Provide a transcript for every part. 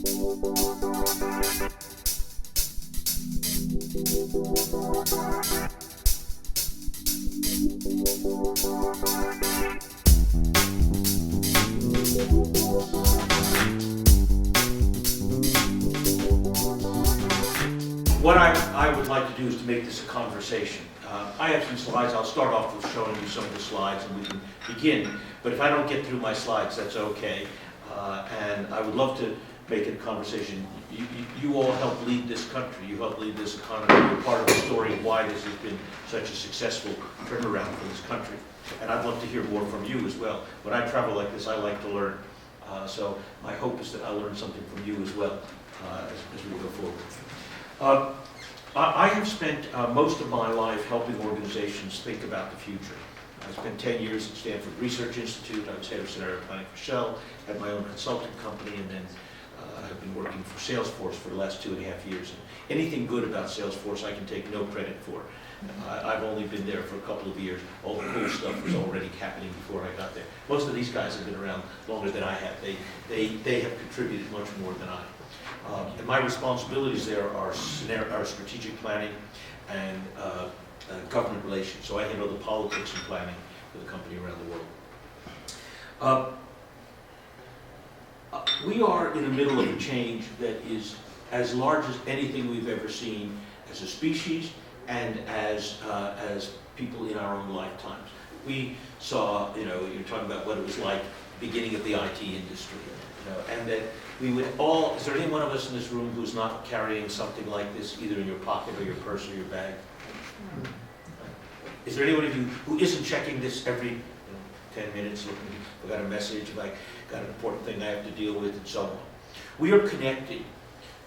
What I would like to do is to make this a conversation. I have some slides. I'll start off with showing you some of the slides and we can begin. But if I don't get through my slides, that's okay. And I would love to make it a conversation. You all help lead this country. You help lead this economy. You're part of the story of why this has been such a successful turnaround for this country. And I'd love to hear more from you as well. When I travel like this, I like to learn. So my hope is that I'll learn something from you as well as we go forward. I have spent most of my life helping organizations think about the future. I spent 10 years at Stanford Research Institute. I was head of scenario planning for Shell, had my own consulting company, and then I've been working for Salesforce for the last 2.5 years. And anything good about Salesforce I can take no credit for. I've only been there for a couple of years. All the cool stuff was already happening before I got there. Most of these guys have been around longer than I have. They have contributed much more than I. And my responsibilities there are strategic planning and government relations. So I handle the politics and planning for the company around the world. We are in the middle of a change that is as large as anything we've ever seen as a species and as people in our own lifetimes. We saw, you're talking about what it was like beginning of the IT industry, and that we would all, is there any one of us in this room who's not carrying something like this either in your pocket or your purse or your bag? Is there anyone of you who isn't checking this every 10 minutes, looking, I've got a message, if I got an important thing I have to deal with, and so on? We are connected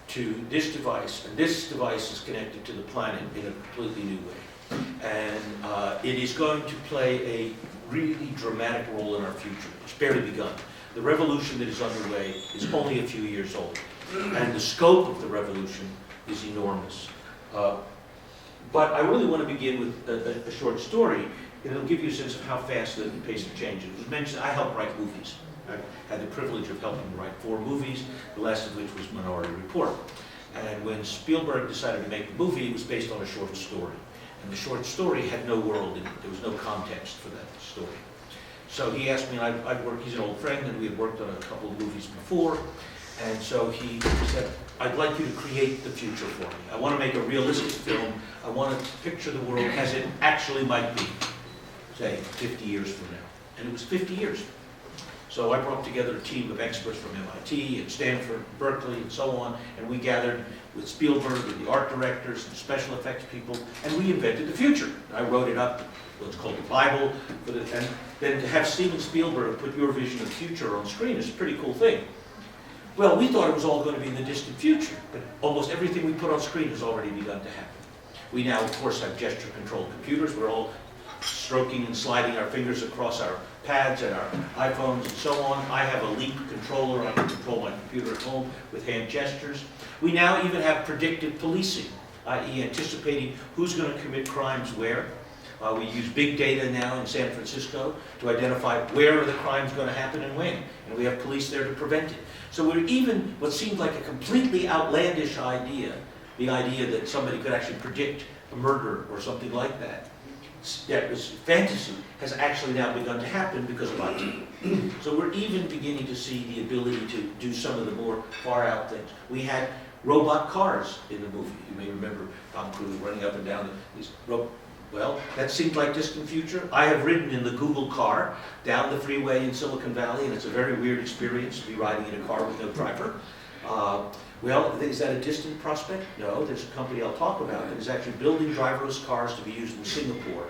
to this device, and this device is connected to the planet in a completely new way. And it is going to play a really dramatic role in our future. It's barely begun. The revolution that is underway is only a few years old, and the scope of the revolution is enormous. But I really want to begin with a short story, and it'll give you a sense of how fast the pace of change is. It was mentioned, I help write movies. I had the privilege of helping write 4 movies, the last of which was Minority Report. And when Spielberg decided to make the movie, it was based on a short story. And the short story had no world in it. There was no context for that story. So he asked me, and I've worked, he's an old friend, and we had worked on a couple of movies before. And so he said, I'd like you to create the future for me. I want to make a realistic film. I want to picture the world as it actually might be, say, 50 years from now. And it was 50 years. So I brought together a team of experts from MIT and Stanford, Berkeley, and so on, and we gathered with Spielberg and the art directors and special effects people, and we invented the future. I wrote it up, what's called the Bible, and then to have Steven Spielberg put your vision of the future on screen is a pretty cool thing. Well, we thought it was all going to be in the distant future, but almost everything we put on screen has already begun to happen. We now, of course, have gesture-controlled computers. We're all stroking and sliding our fingers across our pads and our iPhones and so on. I have a Leap controller. I can control my computer at home with hand gestures. We now even have predictive policing, i.e. anticipating who's going to commit crimes where. We use big data now in San Francisco to identify where are the crimes going to happen and when. And we have police there to prevent it. So we're even, what seemed like a completely outlandish idea, the idea that somebody could actually predict a murder or something like that, that was fantasy, has actually now begun to happen because of IT. So we're even beginning to see the ability to do some of the more far out things. We had robot cars in the movie. You may remember Tom Cruise running up and down these well, that seemed like distant future. I have ridden in the Google car down the freeway in Silicon Valley, and it's a very weird experience to be riding in a car with no driver. Well, is that a distant prospect? No, there's a company I'll talk about that is actually building driverless cars to be used in Singapore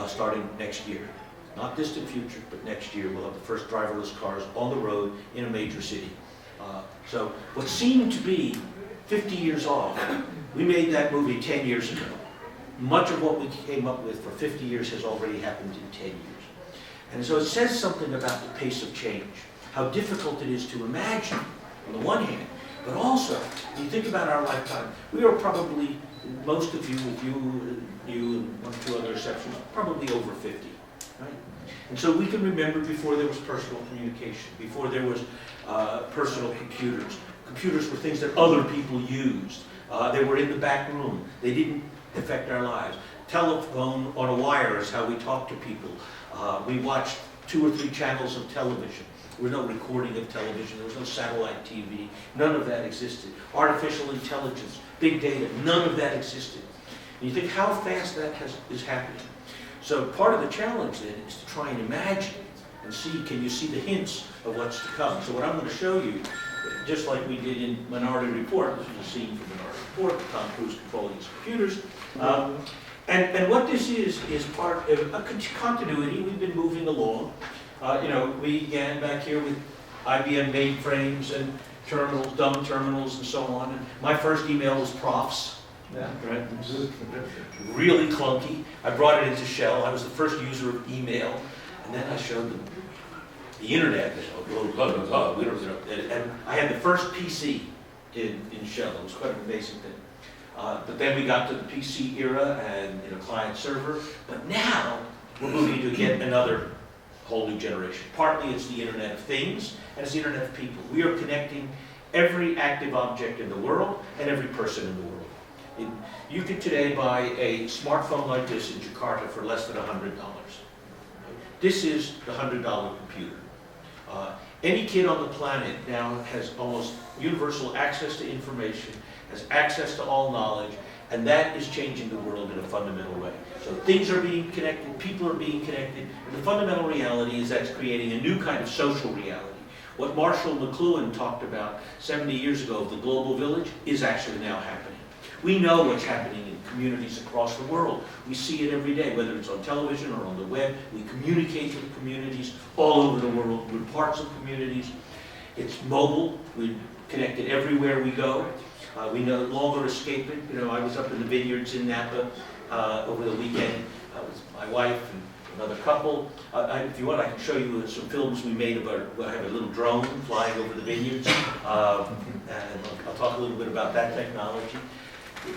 starting next year. Not distant future, but next year we'll have the first driverless cars on the road in a major city. So what seemed to be 50 years off, we made that movie 10 years ago. Much of what we came up with for 50 years has already happened in 10 years. And so it says something about the pace of change, how difficult it is to imagine, on the one hand, but also, when you think about our lifetime, we are probably, most of you, with you and one or two other exceptions, probably over 50, right? And so we can remember before there was personal communication, before there was personal computers, Computers were things that other people used. They were in the back room. They didn't affect our lives. Telephone on a wire is how we talk to people. We watched 2 or 3 channels of television. There was no recording of television. There was no satellite TV. None of that existed. Artificial intelligence, big data, none of that existed. And you think how fast that is happening. So part of the challenge then is to try and imagine and see, can you see the hints of what's to come? So what I'm going to show you, just like we did in Minority Report, this was a scene from Minority Report, Tom Cruise controlling his computers. And what this is part of a continuity. We've been moving along. We began back here with IBM mainframes and terminals, dumb terminals and so on. And my first email was profs. Yeah, right. Really clunky. I brought it into Shell. I was the first user of email. And then I showed them the internet. And I had the first PC in Shell. It was quite an amazing thing. But then we got to the PC era and client server. But now we're moving to yet another whole new generation. Partly it's the Internet of Things, and it's the Internet of People. We are connecting every active object in the world and every person in the world. You could today buy a smartphone like this in Jakarta for less than $100. This is the $100 computer. Any kid on the planet now has almost universal access to information, has access to all knowledge, and that is changing the world in a fundamental way. So things are being connected, people are being connected, and the fundamental reality is that's creating a new kind of social reality. What Marshall McLuhan talked about 70 years ago of the global village is actually now happening. We know what's happening in communities across the world. We see it every day, whether it's on television or on the web. We communicate with communities all over the world. We're parts of communities. It's mobile. We're connected everywhere we go. We no longer escape it. I was up in the vineyards in Napa over the weekend with my wife and another couple. If you want, I can show you some films we made about, I have a little drone flying over the vineyards. And I'll talk a little bit about that technology.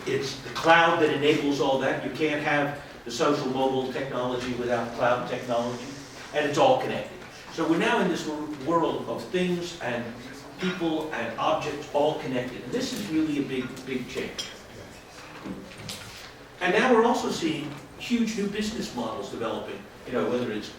It's the cloud that enables all that. You can't have the social mobile technology without cloud technology, and it's all connected. So we're now in this world of things and people and objects all connected. And this is really a big change. And now we're also seeing huge new business models developing, whether it's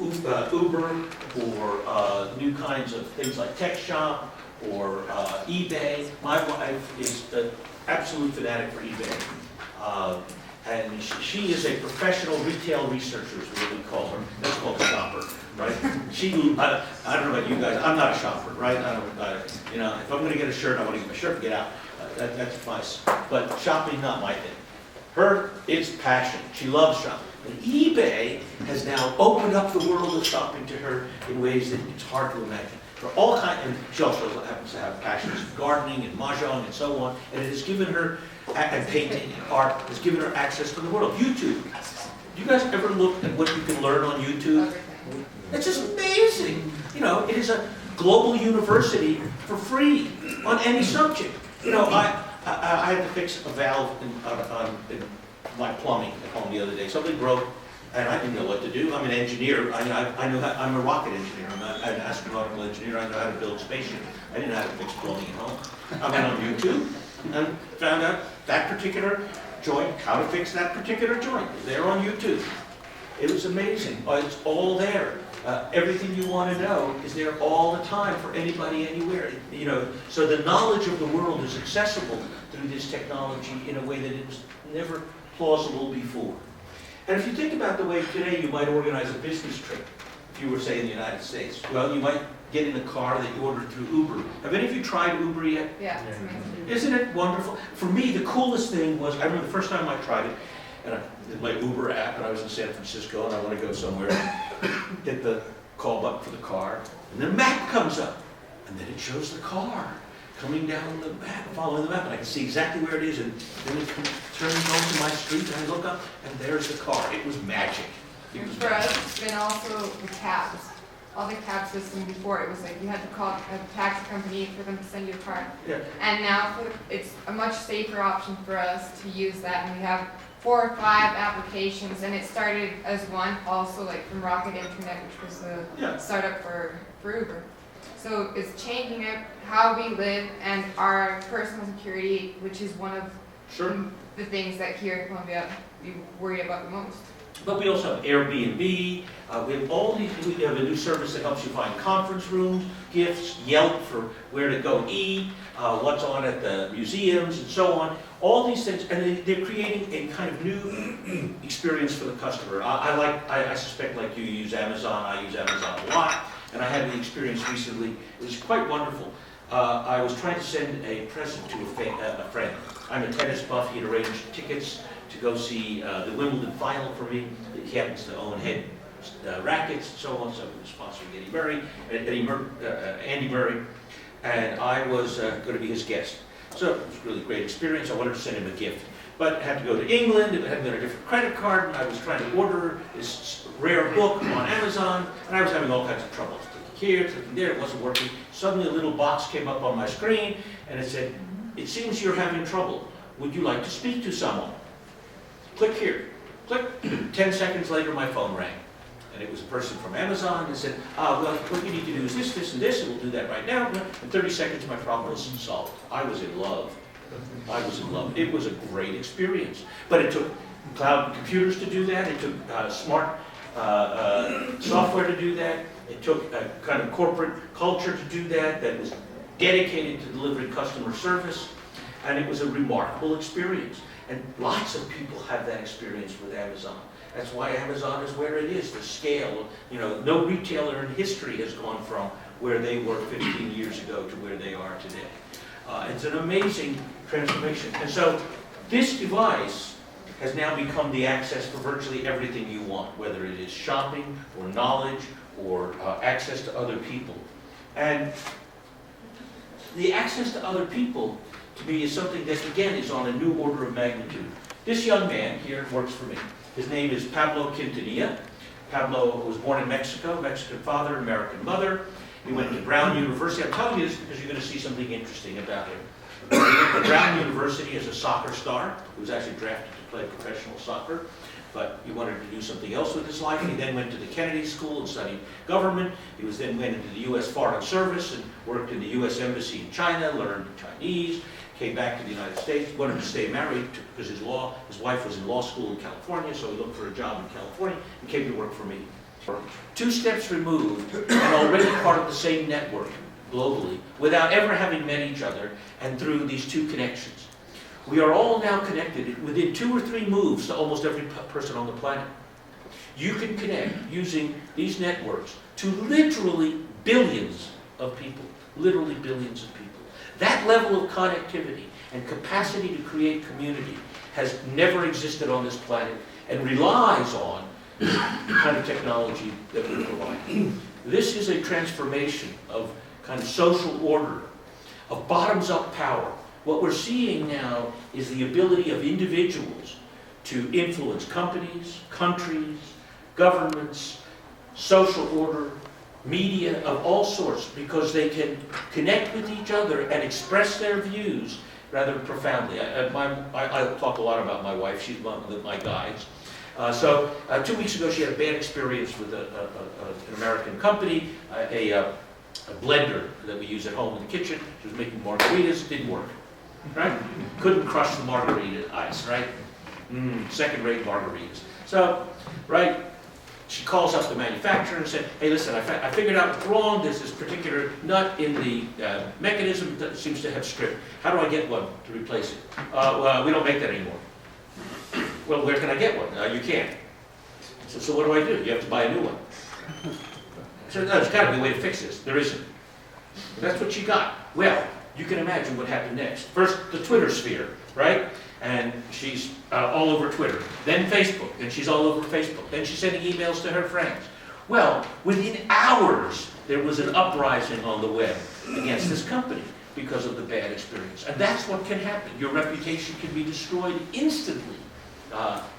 Uber or new kinds of things like Tech Shop or eBay. My wife is an absolute fanatic for eBay. And she is a professional retail researcher, is what we call her. That's called a shopper, right? I don't know about you guys, I'm not a shopper, right? If I'm going to get a shirt, I want to get my shirt and get out. That's nice. But shopping, not my thing. It's passion. She loves shopping. And eBay has now opened up the world of shopping to her in ways that it's hard to imagine. For all kinds, and she also happens to have passions for gardening and mahjong and so on, and it has given her, and painting and art, has given her access to the world. YouTube. Do you guys ever look at what you can learn on YouTube? It's just amazing. It is a global university for free on any subject. I had to fix a valve in my plumbing at home the other day. Something broke, and I didn't know what to do. I'm an engineer. I'm a rocket engineer. I'm an astronautical engineer. I know how to build spaceships. I didn't know how to fix plumbing at home. I went on YouTube and found out that particular joint, how to fix that particular joint. There on YouTube. It was amazing. It's all there. Everything you want to know is there all the time for anybody, anywhere. So the knowledge of the world is accessible through this technology in a way that it was never plausible before. And if you think about the way today you might organize a business trip, if you were, say, in the United States, well, you might get in a car that you ordered through Uber. Have any of you tried Uber yet? Yeah, it's amazing. Isn't it wonderful? For me, the coolest thing was, I remember the first time I tried it, and I did my Uber app, and I was in San Francisco, and I want to go somewhere, hit the call button for the car, and then a map comes up, and then it shows the car coming down the map, following the map, and I can see exactly where it is, and then it turns onto my street, and I look up, and there's the car. It was magic. It was For us, it's been also the cabs. All the cab system before, it was like you had to call a taxi company for them to send you a car. Yeah. And now it's a much safer option for us to use that, and we have 4 or 5 applications, and it started as one, also like from Rocket Internet, which was the startup for Uber. So it's changing up how we live and our personal security, which is one of Sure. the things that here in Colombia we worry about the most. But we also have Airbnb, we have all these, we have a new service that helps you find conference rooms, gifts, Yelp for where to go eat, what's on at the museums and so on. All these things, and they're creating a kind of new experience for the customer. I suspect like you use Amazon, I use Amazon a lot, and I had the experience recently. It was quite wonderful. I was trying to send a present to a friend. I'm a tennis buff. He had arranged tickets to go see the Wimbledon final for me. He happens to own Head Rackets and so on, so he was sponsoring Andy Murray, and I was going to be his guest. So it was a really great experience. I wanted to send him a gift, but I had to go to England. It had been a different credit card, and I was trying to order this rare book on Amazon, and I was having all kinds of trouble. Clicking here, clicking there, it wasn't working. Suddenly a little box came up on my screen, and it said, "It seems you're having trouble. Would you like to speak to someone?" Click here. Click. 10 seconds later, my phone rang. And it was a person from Amazon and said, well, what you need to do is this, this, and this, and we'll do that right now. In 30 seconds, my problem was solved. I was in love. I was in love. It was a great experience. But it took cloud computers to do that. It took smart software to do that. It took a kind of corporate culture to do that was dedicated to delivering customer service. And it was a remarkable experience. And lots of people have that experience with Amazon. That's why Amazon is where it is, the scale. You know, no retailer in history has gone from where they were 15 years ago to where they are today. It's an amazing transformation. And so this device has now become the access for virtually everything you want, whether it is shopping or knowledge or access to other people. And the access to other people, to me, is something that, again, is on a new order of magnitude. This young man here works for me. His name is Pablo Quintanilla. Pablo was born in Mexico, Mexican father, American mother. He went to Brown University. I'm telling you this because you're going to see something interesting about him. He went to Brown University as a soccer star. He was actually drafted to play professional soccer, but he wanted to do something else with his life. He then went to the Kennedy School and studied government. He then went into the U.S. Foreign Service and worked in the U.S. Embassy in China, learned Chinese, came back to the United States, wanted to stay married because his wife was in law school in California, so he looked for a job in California and came to work for me. 2 steps removed and already part of the same network globally without ever having met each other and through these 2 connections. We are all now connected within 2 or 3 moves to almost every person on the planet. You can connect using these networks to literally billions of people, literally billions of people. That level of connectivity and capacity to create community has never existed on this planet and relies on the kind of technology that we provide. This is a transformation of kind of social order, of bottoms-up power. What we're seeing now is the ability of individuals to influence companies, countries, governments, social order, media of all sorts, because they can connect with each other and express their views rather profoundly. I talk a lot about my wife. She's one of my guides. 2 weeks ago, she had a bad experience with an American company, a blender that we use at home in the kitchen. She was making margaritas, didn't work, right? Couldn't crush the margarita ice, right? Second-rate margaritas. So, right, she calls up the manufacturer and said, hey, listen, I figured out what's wrong. There's this particular nut in the mechanism that seems to have stripped. How do I get one to replace it? Well, we don't make that anymore. Well, where can I get one? You can't. So what do? You have to buy a new one. So no, there's got to be a way to fix this. There isn't. That's what she got. Well, you can imagine what happened next. First, the Twitter sphere, right? And she's all over Twitter. Then Facebook, and she's all over Facebook. Then she's sending emails to her friends. Well, within hours, there was an uprising on the web against this company because of the bad experience. And that's what can happen. Your reputation can be destroyed instantly.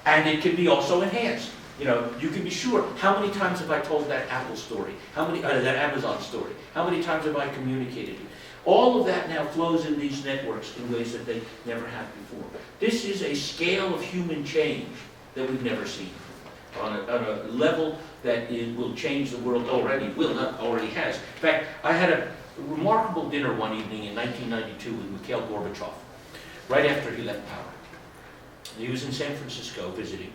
And it can be also enhanced. You know, you can be sure, how many times have I told that Apple story? That Amazon story? How many times have I communicated it? All of that now flows in these networks in ways that they never have before. This is a scale of human change that we've never seen. on a level that it will change the world already, not already has. In fact, I had a remarkable dinner one evening in 1992 with Mikhail Gorbachev, right after he left power. He was in San Francisco visiting,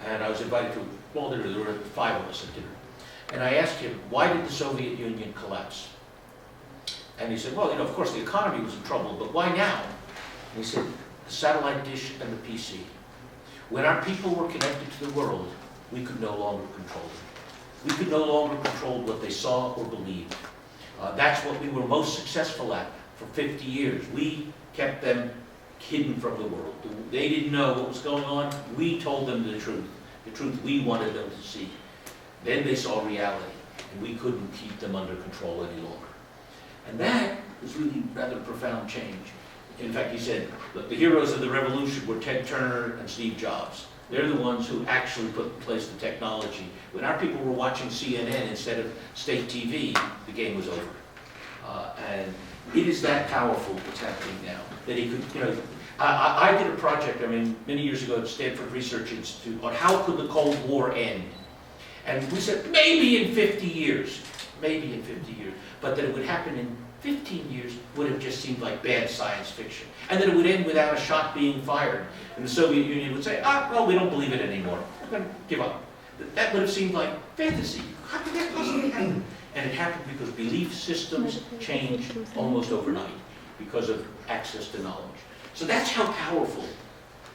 and I was invited to a small dinner. There were 5 of us at dinner. And I asked him, why did the Soviet Union collapse? And he said, well, of course the economy was in trouble, but why now? And he said, the satellite dish and the PC. When our people were connected to the world, we could no longer control them. We could no longer control what they saw or believed. That's what we were most successful at for 50 years. We kept them hidden from the world. They didn't know what was going on. We told them the truth we wanted them to see. Then they saw reality, and we couldn't keep them under control any longer. And that was really rather profound change. In fact, he said, look, the heroes of the revolution were Ted Turner and Steve Jobs. They're the ones who actually put in place the technology. When our people were watching CNN instead of state TV, the game was over. And it is that powerful what's happening now. That he could, I did a project, many years ago at Stanford Research Institute on how could the Cold War end. And we said, maybe in 50 years, but that it would happen in 15 years would have just seemed like bad science fiction. And that it would end without a shot being fired. And the Soviet Union would say, well, we don't believe it anymore. We're going to give up. That would have seemed like fantasy. How could that possibly happen? And it happened because belief systems changed almost overnight because of access to knowledge. So that's how powerful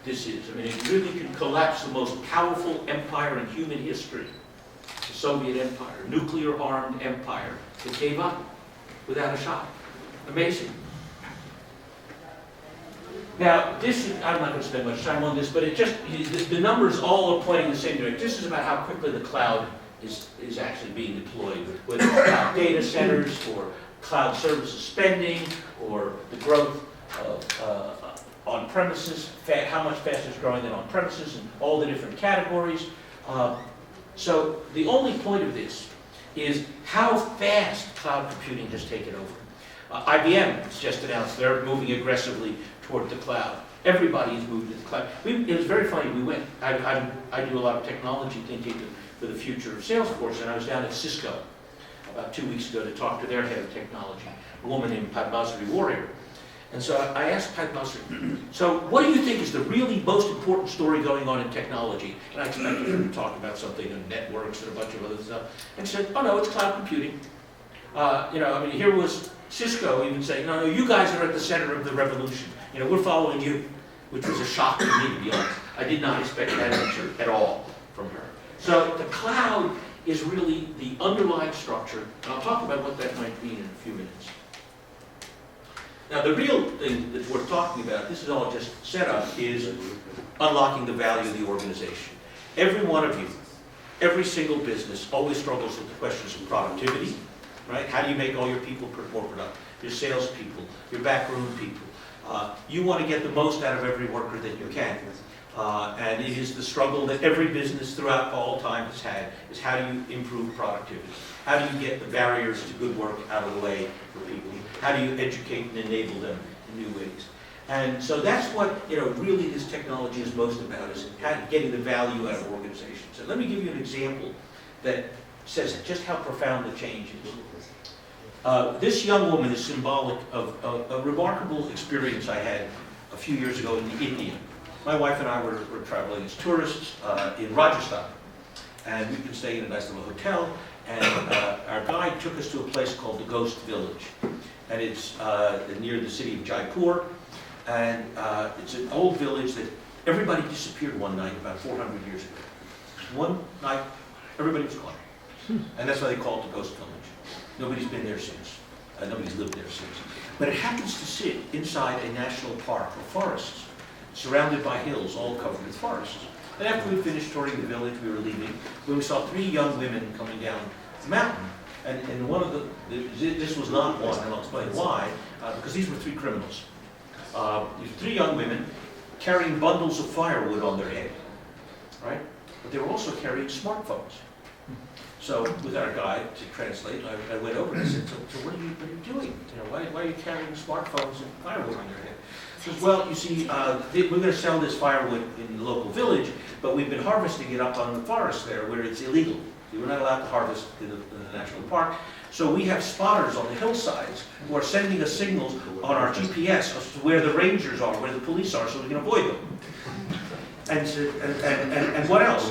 this is. It really can collapse the most powerful empire in human history. The Soviet Empire, nuclear-armed empire that gave up without a shot. Amazing. Now, I'm not going to spend much time on this, but the numbers all are pointing the same direction. This is about how quickly the cloud is actually being deployed, whether it's cloud data centers or cloud services spending or the growth of on-premises, how much faster it's growing than on-premises and all the different categories. So the only point of this is how fast cloud computing has taken over. IBM has just announced they're moving aggressively toward the cloud. Everybody's moved to the cloud. It was very funny. I do a lot of technology thinking for the future of Salesforce, and I was down at Cisco about 2 weeks ago to talk to their head of technology, a woman named Padmasri Warrior. And so I asked Padmasri, so what do you think is the really most important story going on in technology? And I expected her to talk about something in networks and a bunch of other stuff. And she said, oh no, it's cloud computing. Here was Cisco even saying, no, you guys are at the center of the revolution. We're following you, which was a shock to me, to be honest. I did not expect that answer at all from her. So the cloud is really the underlying structure, and I'll talk about what that might mean in a few minutes. Now, the real thing that we're talking about, this is all just set up, is unlocking the value of the organization. Every one of you, every single business always struggles with the questions of productivity, right? How do you make all your people more productive? Your salespeople, your backroom people. You want to get the most out of every worker that you can. And it is the struggle that every business throughout all time has had, is how do you improve productivity? How do you get the barriers to good work out of the way for people? How do you educate and enable them in new ways? And so that's what really this technology is most about, is getting the value out of organizations. And let me give you an example that says just how profound the change is. This young woman is symbolic of a remarkable experience I had a few years ago in India. My wife and I were traveling as tourists in Rajasthan, and we'd been staying in a nice little hotel, and our guide took us to a place called the Ghost Village, and it's near the city of Jaipur, and it's an old village that everybody disappeared one night about 400 years ago. One night, everybody was gone, and that's why they call it the Ghost Village. Nobody's been there since. Nobody's lived there since. But it happens to sit inside a national park of forests, surrounded by hills, all covered with forests. And after we finished touring the village, we were leaving, when we saw 3 young women coming down the mountain. And one of this was not one, and I'll explain why, because these were 3 criminals. These 3 young women carrying bundles of firewood on their head, right? But they were also carrying smartphones. So with our guide to translate, I went over and I said, so what are you doing? You know, why are you carrying smartphones and firewood on your head? He says, well, you see, we're going to sell this firewood in the local village, but we've been harvesting it up on the forest there where it's illegal. We're not allowed to harvest in the national park. So we have spotters on the hillsides who are sending us signals on our GPS as to where the rangers are, where the police are, so we can avoid them. And what else?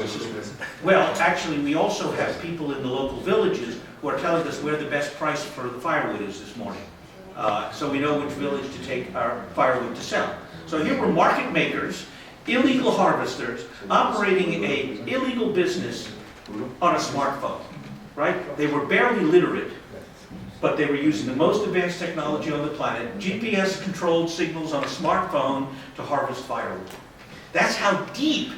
Well, actually, we also have people in the local villages who are telling us where the best price for the firewood is this morning. So we know which village to take our firewood to sell. So here we're market makers, illegal harvesters, operating an illegal business on a smartphone, right? They were barely literate, but they were using the most advanced technology on the planet, GPS-controlled signals on a smartphone to harvest firewood. That's how deep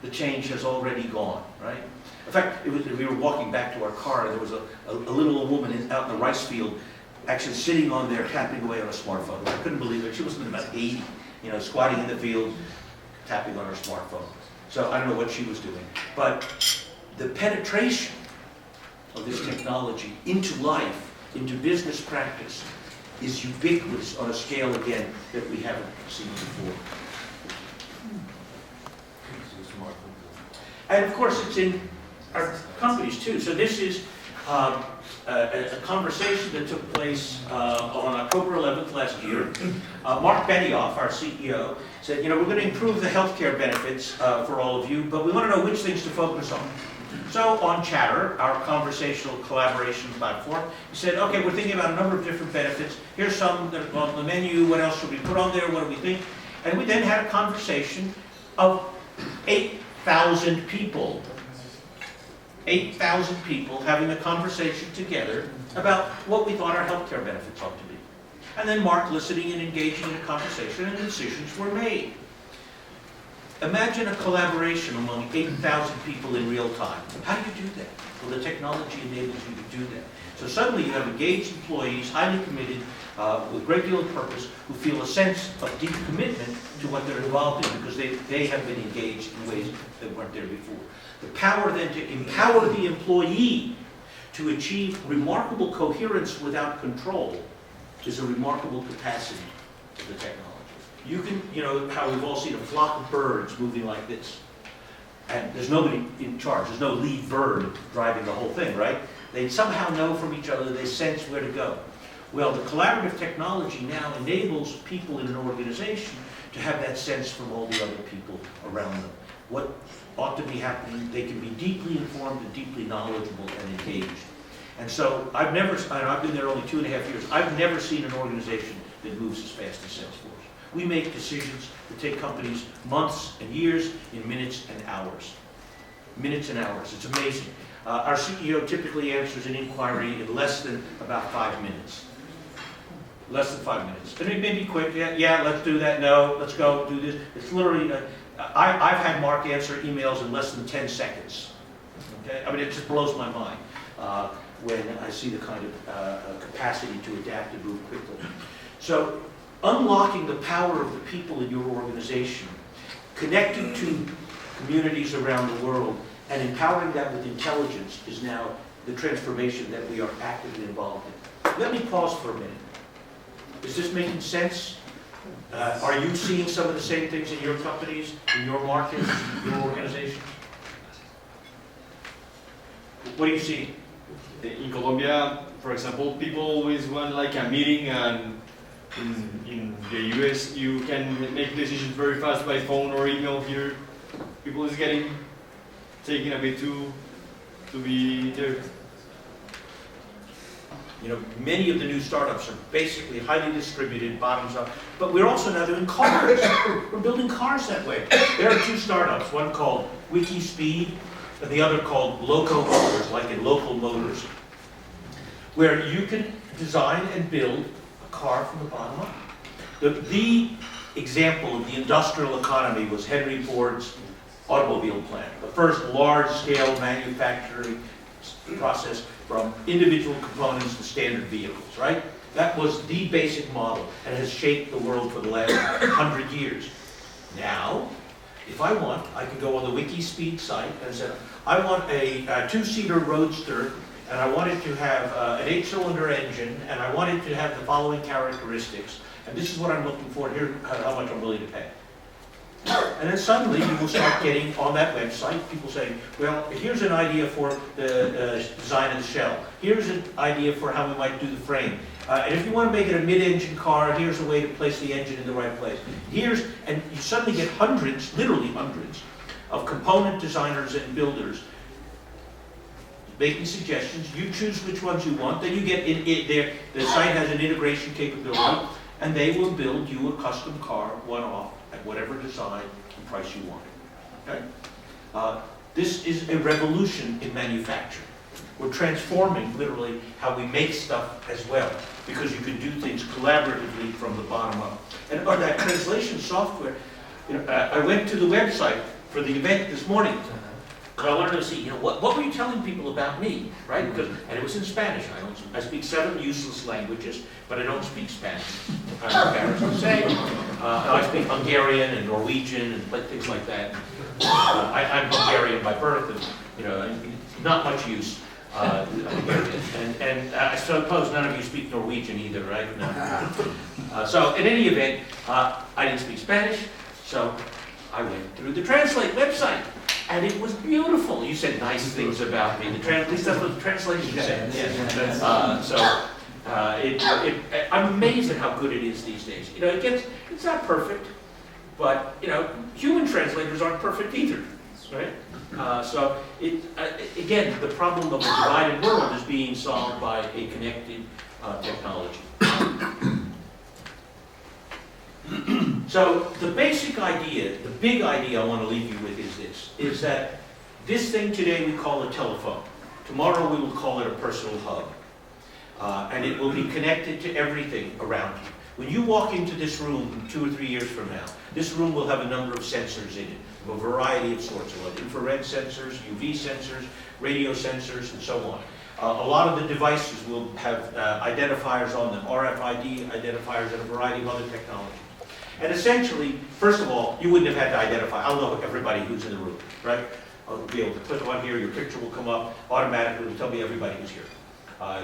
the change has already gone, right? In fact, we were walking back to our car, and there was a little old woman out in the rice field actually sitting on there tapping away on a smartphone. I couldn't believe it. She was about 80, you know, squatting in the field, tapping on her smartphone. So I don't know what she was doing. But the penetration of this technology into life, into business practice, is ubiquitous on a scale, again, that we haven't seen before. And of course, it's in our companies too. So this is a conversation that took place on October 11th last year. Mark Benioff, our CEO, said, you know, we're going to improve the healthcare benefits for all of you, but we want to know which things to focus on. So on Chatter, our conversational collaboration platform, he said, okay, we're thinking about a number of different benefits. Here's some that are on the menu. What else should we put on there? What do we think? And we then had a conversation of 8,000 people. 8,000 people having a conversation together about what we thought our healthcare benefits ought to be. And then Mark listening and engaging in a conversation, and decisions were made. Imagine a collaboration among 8,000 people in real time. How do you do that? Well, the technology enables you to do that. So suddenly you have engaged employees, highly committed, with a great deal of purpose, who feel a sense of deep commitment to what they're involved in because they have been engaged in ways that weren't there before. The power then to empower the employee to achieve remarkable coherence without control is a remarkable capacity of the technology. You can, you know, how we've all seen a flock of birds moving like this. And there's nobody in charge. There's no lead bird driving the whole thing, right? They somehow know from each other, they sense where to go. Well, the collaborative technology now enables people in an organization to have that sense from all the other people around them. What ought to be happening, they can be deeply informed and deeply knowledgeable and engaged. And so I've been there only 2.5 years, I've never seen an organization that moves as fast as Salesforce. We make decisions that take companies months and years in minutes and hours. Minutes and hours, it's amazing. Our CEO typically answers an inquiry in less than about 5 minutes. Less than 5 minutes. And it may be quick, yeah, let's do that, no, let's go, do this. It's literally, I've had Mark answer emails in less than 10 seconds. Okay? I mean, it just blows my mind when I see the kind of capacity to adapt and move quickly. So, unlocking the power of the people in your organization, connecting to communities around the world, and empowering that with intelligence is now the transformation that we are actively involved in. Let me pause for a minute. Is this making sense? Are you seeing some of the same things in your companies, in your markets, your organizations? What do you see? In Colombia, for example, people always want like a meeting, and in the US you can make decisions very fast by phone or email. Here, people is taking a bit to be there. You know, many of the new startups are basically highly distributed, bottoms up, but we're also now doing cars. We're building cars that way. There are 2 startups, one called WikiSpeed, and the other called Loco Motors, like in local motors, where you can design and build a car from the bottom up. The example of the industrial economy was Henry Ford's automobile plant, the first large-scale manufacturing process from individual components to standard vehicles, right? That was the basic model and has shaped the world for the last 100 years. Now, if I want, I can go on the WikiSpeed site and say, I want a two-seater roadster, and I want it to have an 8-cylinder engine, and I want it to have the following characteristics, and this is what I'm looking for, here how much I'm willing to pay. And then suddenly you will start getting on that website, people saying, well, here's an idea for the design of the shell. Here's an idea for how we might do the frame. And if you want to make it a mid-engine car, here's a way to place the engine in the right place. And you suddenly get hundreds, literally hundreds, of component designers and builders making suggestions. You choose which ones you want, then you get the site has an integration capability, and they will build you a custom car, one-off, at whatever design and price you want. Okay? This is a revolution in manufacturing. We're transforming, literally, how we make stuff as well, because you can do things collaboratively from the bottom up. And on that translation software, I went to the website for the event this morning. I wanted to see, what were you telling people about me, right? And it was in Spanish. I speak 7 useless languages, but I don't speak Spanish. I'm embarrassed to say. I speak Hungarian and Norwegian and things like that. I'm Hungarian by birth, and not much use. And I suppose none of you speak Norwegian either, right? No. So in any event, I didn't speak Spanish, so I went through the Translate website. And it was beautiful. You said nice things about me. At least that's what the translation said. Yeah. I'm amazed at how good it is these days. It's not perfect, but human translators aren't perfect either, right? Again, the problem of the divided world is being solved by a connected technology. So the basic idea, the big idea I want to leave you with is this, is that this thing today we call a telephone. Tomorrow we will call it a personal hub. And it will be connected to everything around you. When you walk into this room 2 or 3 years from now, this room will have a number of sensors in it, of a variety of sorts, like infrared sensors, UV sensors, radio sensors, and so on. A lot of the devices will have identifiers on them, RFID identifiers, and a variety of other technologies. And essentially, first of all, you wouldn't have had to identify. I'll know everybody who's in the room, right? I'll be able to click on here, your picture will come up, automatically it'll tell me everybody who's here.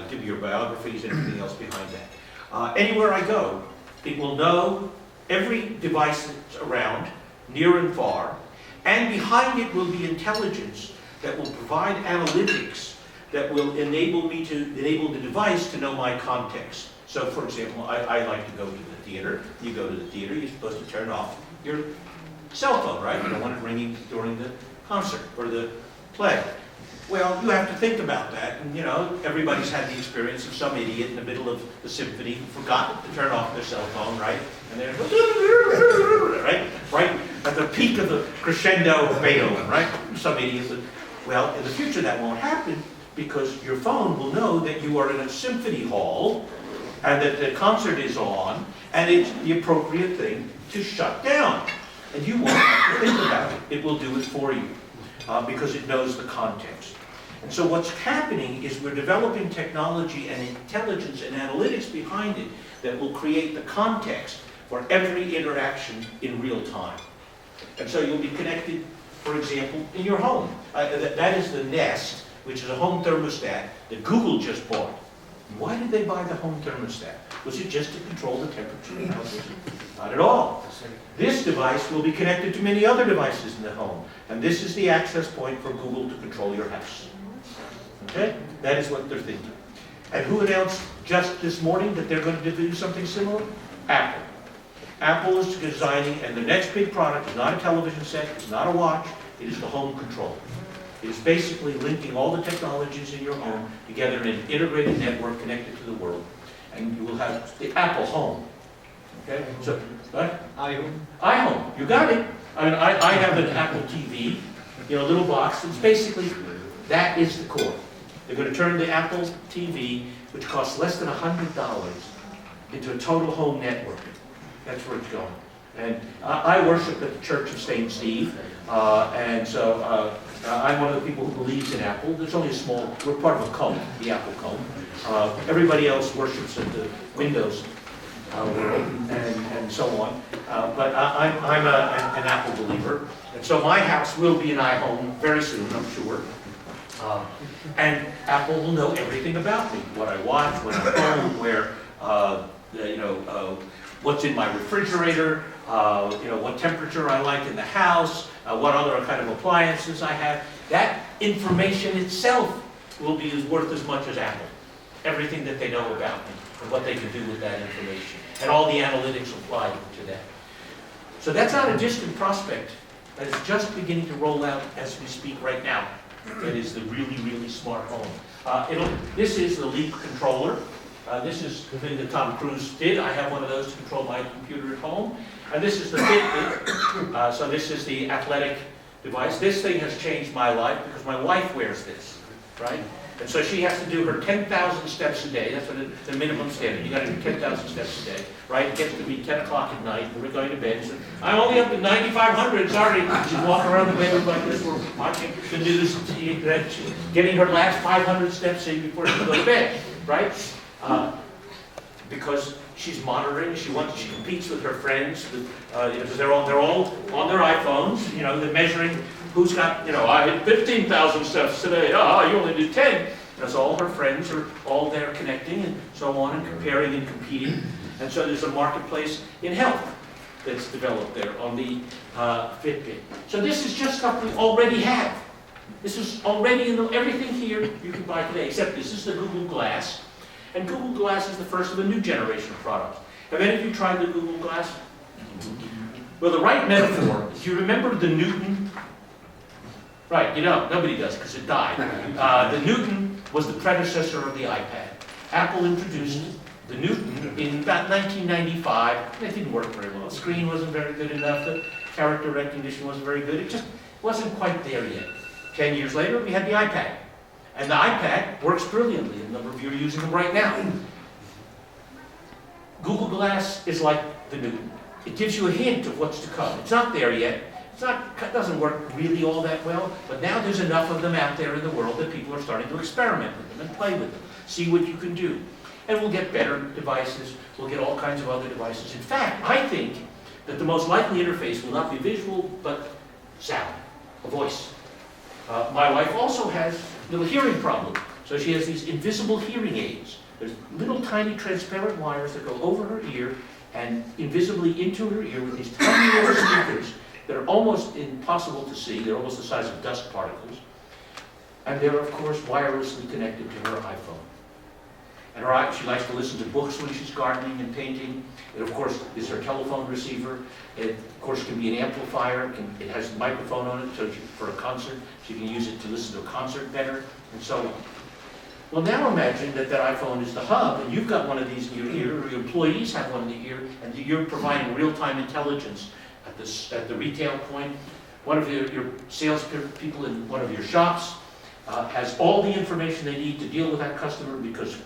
Give me your biographies and everything else behind that. Anywhere I go, it will know every device that's around, near and far, and behind it will be intelligence that will provide analytics that will enable the device to know my context. So, for example, I like to go to the theater. You go to the theater, you're supposed to turn off your cell phone, right? You don't want it ringing during the concert or the play. Well, you have to think about that, and everybody's had the experience of some idiot in the middle of the symphony who forgot to turn off their cell phone, right? And they're right at the peak of the crescendo of Beethoven, right? Some idiot. Well, in the future that won't happen because your phone will know that you are in a symphony hall and that the concert is on, and it's the appropriate thing to shut down. And you won't have to think about it. It will do it for you because it knows the context. And so what's happening is we're developing technology and intelligence and analytics behind it that will create the context for every interaction in real time. And so you'll be connected, for example, in your home. That is the Nest, which is a home thermostat that Google just bought. Why did they buy the home thermostat? Was it just to control the temperature in the house? Not at all. This device will be connected to many other devices in the home. And this is the access point for Google to control your house. Okay? That is what they're thinking. And who announced just this morning that they're going to do something similar? Apple. Apple is designing, and the next big product is not a television set, it's not a watch, it is the home control. It is basically linking all the technologies in your home together in an integrated network connected to the world. And you will have the Apple Home. Okay? So, what? iHome. iHome. You got it. I mean, I have an Apple TV, a little box. It's basically, that is the core. They're going to turn the Apple TV, which costs less than $100, into a total home network. That's where it's going. And I worship at the Church of St. Steve, and so I'm one of the people who believes in Apple. There's only we're part of a cult, the Apple cult. Everybody else worships at the Windows world and so on. But I'm an Apple believer. And so my house will be an iHome very soon, I'm sure. And Apple will know everything about me, what I watch, when I'm home, where, what's in my refrigerator, what temperature I like in the house, what other kind of appliances I have. That information itself will be worth as much as Apple. Everything that they know about me and what they can do with that information. And all the analytics applied to that. So that's not a distant prospect. That is just beginning to roll out as we speak right now. That is the really, really smart home. This is the Leap controller. This is the thing that Tom Cruise did. I have one of those to control my computer at home. And this is the Fitbit. So this is the athletic device. This thing has changed my life because my wife wears this, right? And so she has to do her 10,000 steps a day. That's what the minimum standard. You got to do 10,000 steps a day, right? It gets to be 10 o'clock at night, and we're going to bed. So I'm only up to 9,500. Sorry, she's walking around the bedroom like this. We're watching to do this, getting her last 500 steps in before she goes to bed, right? Because she's monitoring. She competes with her friends. Because they're all on their iPhones. They're measuring. Who's got, I hit 15,000 steps today. You only did 10. That's all her friends are all there connecting and so on and comparing and competing. And so there's a marketplace in health that's developed there on the Fitbit. So this is just stuff we already have. This is already in everything here you can buy today, except this is the Google Glass. And Google Glass is the first of a new generation of products. Have any of you tried the Google Glass? Well, the right metaphor, if you remember the Newton. Right, nobody does because it died. The Newton was the predecessor of the iPad. Apple introduced the Newton in about 1995. It didn't work very well. The screen wasn't very good enough. The character recognition wasn't very good. It just wasn't quite there yet. 10 years later, we had the iPad. And the iPad works brilliantly. A number of you are using them right now. Google Glass is like the Newton. It gives you a hint of what's to come. It's not there yet. It doesn't work really all that well, but now there's enough of them out there in the world that people are starting to experiment with them and play with them, see what you can do. And we'll get better devices, we'll get all kinds of other devices. In fact, I think that the most likely interface will not be visual, but sound, a voice. My wife also has a little hearing problem, so she has these invisible hearing aids. There's little tiny transparent wires that go over her ear and invisibly into her ear with these tiny little speakers that are almost impossible to see. They're almost the size of dust particles. And they're, of course, wirelessly connected to her iPhone. And she likes to listen to books when she's gardening and painting. It, of course, is her telephone receiver. It, of course, can be an amplifier. It has a microphone on it, so for a concert, she can use it to listen to a concert better, and so on. Well, now imagine that iPhone is the hub, and you've got one of these in your ear, or your employees have one in the ear, and you're providing real-time intelligence at the retail point. One of your salespeople in one of your shops has all the information they need to deal with that customer because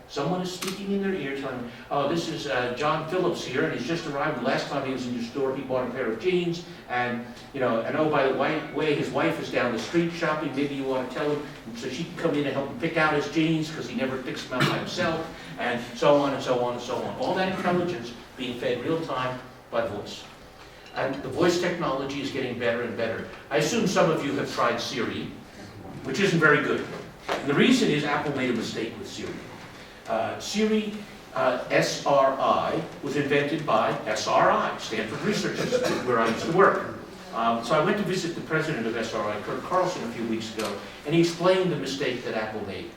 someone is speaking in their ear telling them, oh, this is John Phillips here, and he's just arrived. The last time he was in your store, he bought a pair of jeans, and oh, by the way, his wife is down the street shopping. Maybe you want to tell him, so she can come in and help him pick out his jeans because he never picks them out by himself, and so on and so on and so on. All that intelligence being fed real time by voice. And the voice technology is getting better and better. I assume some of you have tried Siri, which isn't very good. And the reason is Apple made a mistake with Siri. Siri, SRI, was invented by SRI, Stanford Research Institute, where I used to work. So I went to visit the president of SRI, Kurt Carlson, a few weeks ago, and he explained the mistake that Apple made.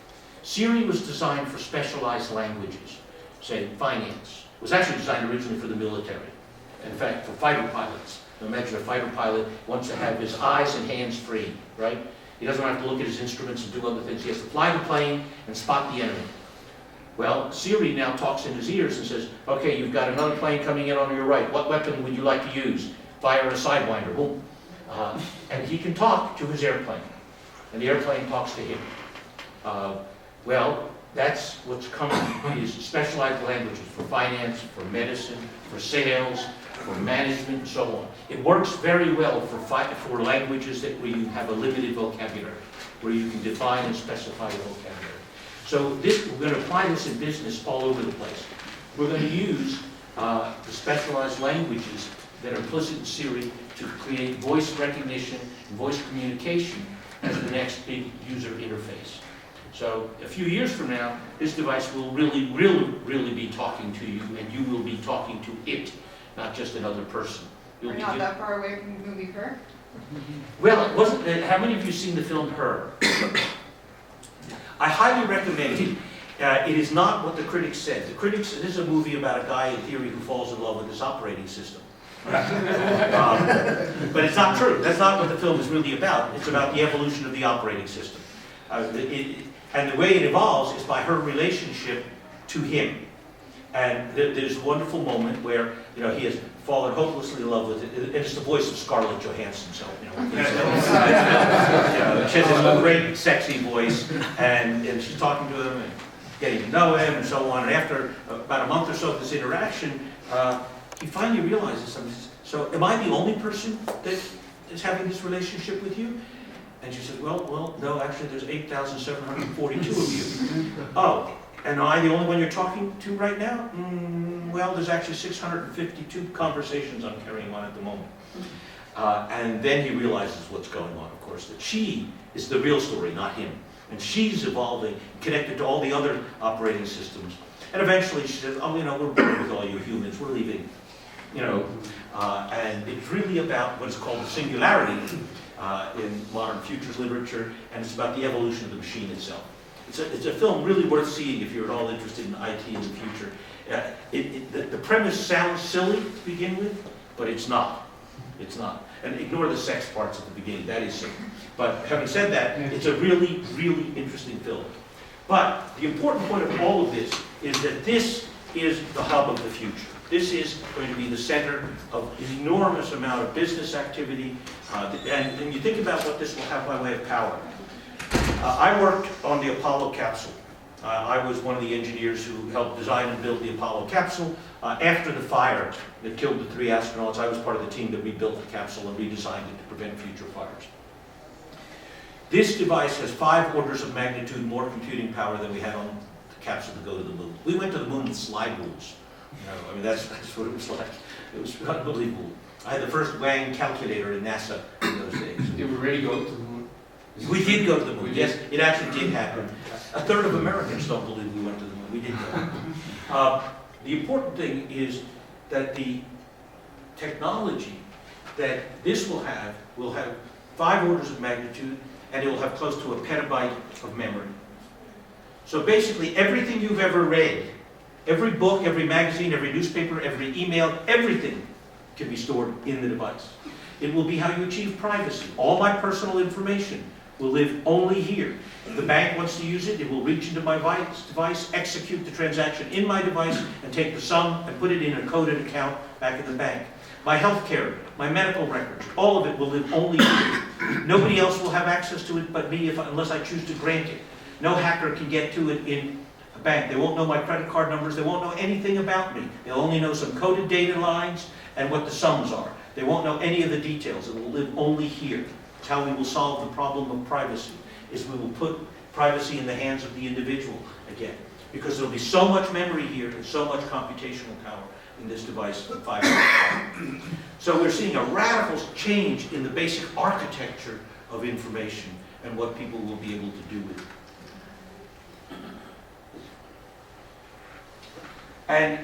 Siri was designed for specialized languages, say finance. It was actually designed originally for the military. In fact, for fighter pilots. Imagine a fighter pilot wants to have his eyes and hands free, right? He doesn't have to look at his instruments and do other things. He has to fly the plane and spot the enemy. Well, Siri now talks in his ears and says, okay, you've got another plane coming in on your right. What weapon would you like to use? Fire a Sidewinder. Boom. And he can talk to his airplane. And the airplane talks to him. Well, that's what's coming, is specialized languages for finance, for medicine, for sales, for management, and so on. It works very well for languages where you have a limited vocabulary, where you can define and specify the vocabulary. So we're going to apply this in business all over the place. We're going to use the specialized languages that are implicit in Siri to create voice recognition and voice communication as the next big user interface. So a few years from now, this device will really be talking to you, and you will be talking to it, not just another person. You'll We're be not that far away from the movie Her. Well, it wasn't. How many of you seen the film Her? I highly recommend it. It is not what the critics said. The critics, this is a movie about a guy in theory who falls in love with his operating system. But it's not true. That's not what the film is really about. It's about the evolution of the operating system. And the way it evolves is by her relationship to him. And there's a wonderful moment where, you know, he has fallen hopelessly in love with it. And it's the voice of Scarlett Johansson, so, you know, she has this great, sexy voice, and she's talking to him and getting to know him and so on. And after about a month or so of this interaction, he finally realizes something. So, am I the only person that is having this relationship with you? And she says, well, no, actually there's 8,742 of you. Oh, and am I the only one you're talking to right now? Well, there's actually 652 conversations I'm carrying on at the moment. And then he realizes what's going on, of course, that she is the real story, not him. And she's evolving, connected to all the other operating systems. And eventually she says, oh, you know, we're bored with all you humans, we're leaving. You know, and it's really about what is called the singularity in modern futures literature, and it's about the evolution of the machine itself. It's a film really worth seeing if you're at all interested in IT in the future. The premise sounds silly to begin with, but it's not. It's not. And ignore the sex parts at the beginning, that is silly. But having said that, it's a really, really interesting film. But the important point of all of this is that this is the hub of the future. This is going to be the center of an enormous amount of business activity. And you think about what this will have by way of power. I worked on the Apollo capsule. I was one of the engineers who helped design and build the Apollo capsule. After the fire that killed the 3 astronauts, I was part of the team that rebuilt the capsule and redesigned it to prevent future fires. This device has 5 orders of magnitude more computing power than we had on the capsule to go to the moon. We went to the moon with slide rules. You know, I mean, that's what it was like. It was unbelievable. I had the first Wang calculator in NASA in those days. Did we really go to the moon? We did go to the moon. Yes, it actually did happen. A third of Americans don't believe we went to the moon. We did go. The important thing is that the technology that this will have 5 orders of magnitude, and it will have close to a petabyte of memory. So basically, everything you've ever read, every book, every magazine, every newspaper, every email, everything can be stored in the device. It will be how you achieve privacy. All my personal information will live only here. If the bank wants to use it, it will reach into my device, execute the transaction in my device, and take the sum and put it in a coded account back at the bank. My health care, my medical records, all of it will live only here. Nobody else will have access to it but me unless I choose to grant it. No hacker can get to it in a bank. They won't know my credit card numbers. They won't know anything about me. They'll only know some coded data lines and what the sums are. They won't know any of the details. It will live only here. It's how we will solve the problem of privacy, is we will put privacy in the hands of the individual again. Because there will be so much memory here and so much computational power in this device of 500. So we're seeing a radical change in the basic architecture of information and what people will be able to do with it. And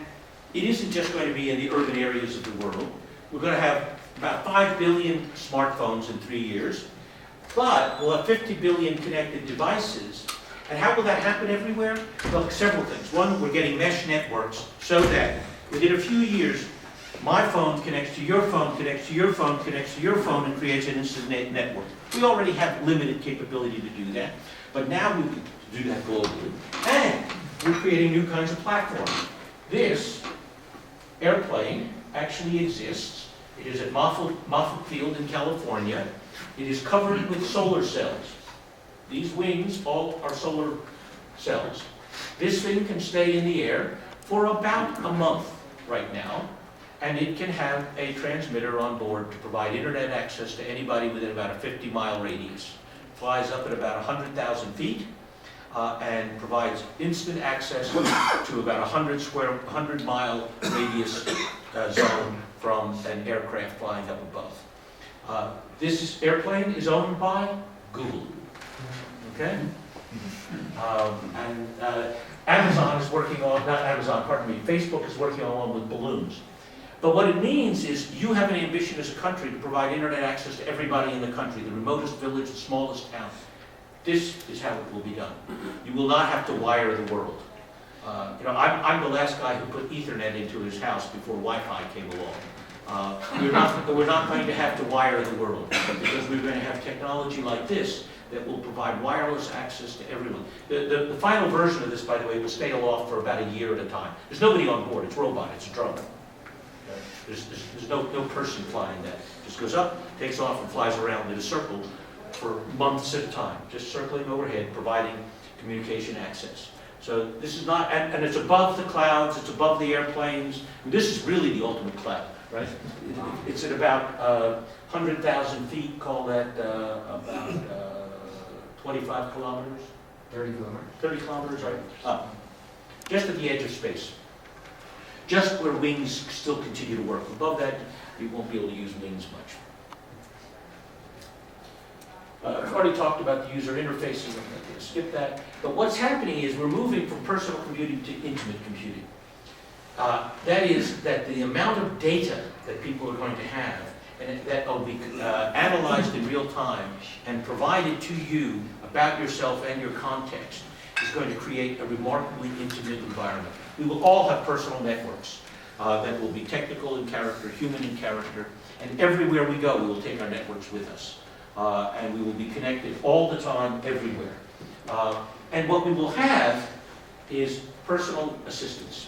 it isn't just going to be in the urban areas of the world. We're going to have about 5 billion smartphones in 3 years, but we'll have 50 billion connected devices. And how will that happen everywhere? Well, several things. One, we're getting mesh networks so that within a few years, my phone connects to your phone, connects to your phone, connects to your phone, and creates an instant network. We already have limited capability to do that, but now we can do that globally. And we're creating new kinds of platforms. This airplane actually exists. It is at Moffett Field in California. It is covered with solar cells. These wings all are solar cells. This thing can stay in the air for about a month right now, and it can have a transmitter on board to provide internet access to anybody within about a 50-mile radius. Flies up at about 100,000 feet. and provides instant access to about 100-mile radius zone from an aircraft flying up above. This airplane is owned by Google. Okay? Amazon is working on, not Amazon, pardon me, Facebook is working on one with balloons. But what it means is you have an ambition as a country to provide internet access to everybody in the country, the remotest village, the smallest town. This is how it will be done. You will not have to wire the world. I'm the last guy who put Ethernet into his house before Wi-Fi came along. We're not going to have to wire the world because we're going to have technology like this that will provide wireless access to everyone. The final version of this, by the way, will stay aloft for about a year at a time. There's nobody on board. It's robot. It's a drone. There's no person flying that. It just goes up, takes off, and flies around in a circle for months at a time, just circling overhead, providing communication access. So this is not, and it's above the clouds, it's above the airplanes. This is really the ultimate cloud, right? It's at about 100,000 feet, call that about 25 kilometers? 30 kilometers. 30 kilometers, right? Up. Just at the edge of space. Just where wings still continue to work. Above that, you won't be able to use wings much. I've already talked about the user interfaces. I'm going to skip that. But what's happening is we're moving from personal computing to intimate computing. That is, that the amount of data that people are going to have, and that will be analyzed in real time and provided to you about yourself and your context, is going to create a remarkably intimate environment. We will all have personal networks that will be technical in character, human in character, and everywhere we go, we will take our networks with us. And we will be connected all the time, everywhere. And what we will have is personal assistants.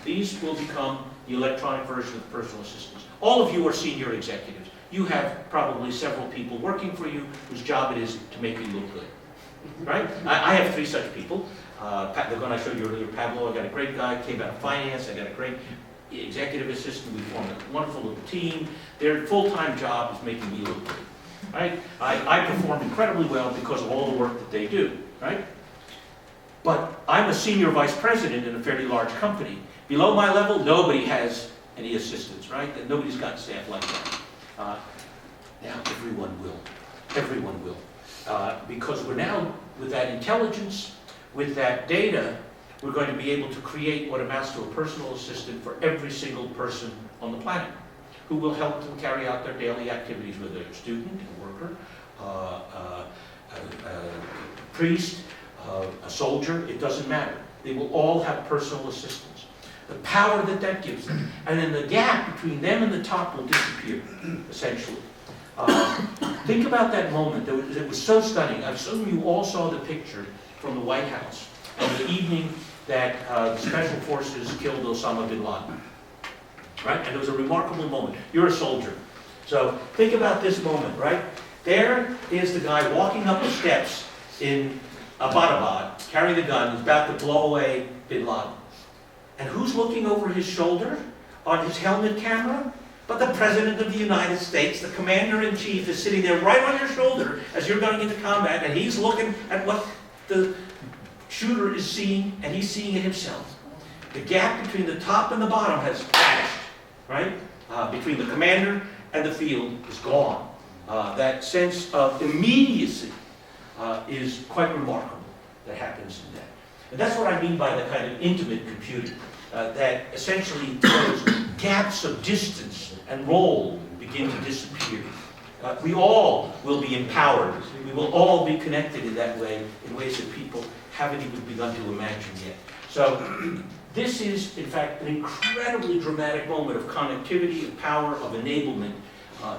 These will become the electronic version of personal assistants. All of you are senior executives. You have probably several people working for you whose job it is to make you look good. Right? I have 3 such people. The one I showed you earlier, Pablo, I got a great guy, came out of finance, I got a great executive assistant, we formed a wonderful little team. Their full-time job is making me look good. Right? I perform incredibly well because of all the work that they do. Right? But I'm a senior vice president in a fairly large company. Below my level, nobody has any assistants, right? And nobody's got staff like that. Now everyone will. Everyone will. Because we're now, with that intelligence, with that data, we're going to be able to create what amounts to a personal assistant for every single person on the planet, who will help them carry out their daily activities, whether they're a student, a worker, a priest, a soldier, it doesn't matter. They will all have personal assistants. The power that that gives them. And then the gap between them and the top will disappear, essentially. Think about that moment. It was so stunning. I assume you all saw the picture from the White House and the evening that the Special Forces killed Osama bin Laden. Right? And it was a remarkable moment. You're a soldier. So think about this moment, right? There is the guy walking up the steps in Abbottabad, carrying the gun, he's about to blow away bin Laden. And who's looking over his shoulder on his helmet camera? But the President of the United States, the Commander-in-Chief, is sitting there right on your shoulder as you're going into combat, and he's looking at what the shooter is seeing, and he's seeing it himself. The gap between the top and the bottom has vanished, right? Between the commander and the field is gone. That sense of immediacy is quite remarkable that happens in that. And that's what I mean by the kind of intimate computing, that essentially those gaps of distance and role begin to disappear. We all will be empowered. We will all be connected in that way, in ways that people haven't even begun to imagine yet. So this is, in fact, an incredibly dramatic moment of connectivity, of power, of enablement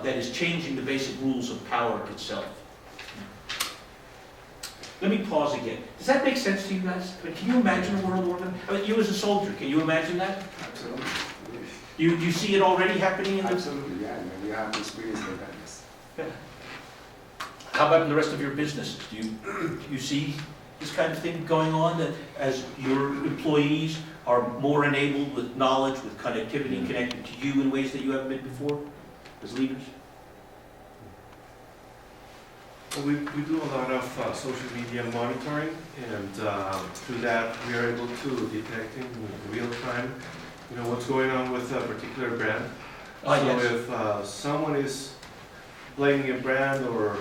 that is changing the basic rules of power itself. Let me pause again. Does that make sense to you guys? I mean, can you imagine a world order? I mean, you as a soldier, can you imagine that? Absolutely. You see it already happening in the... Absolutely, yeah. We have experience with that. Yes. Yeah. How about in the rest of your businesses? Do you see this kind of thing going on, that as your employees are more enabled with knowledge, with connectivity, connected to you in ways that you haven't been before as leaders? Well, we do a lot of social media monitoring, and through that we are able to detect in real time, what's going on with a particular brand. Oh, So yes. if someone is blaming a brand or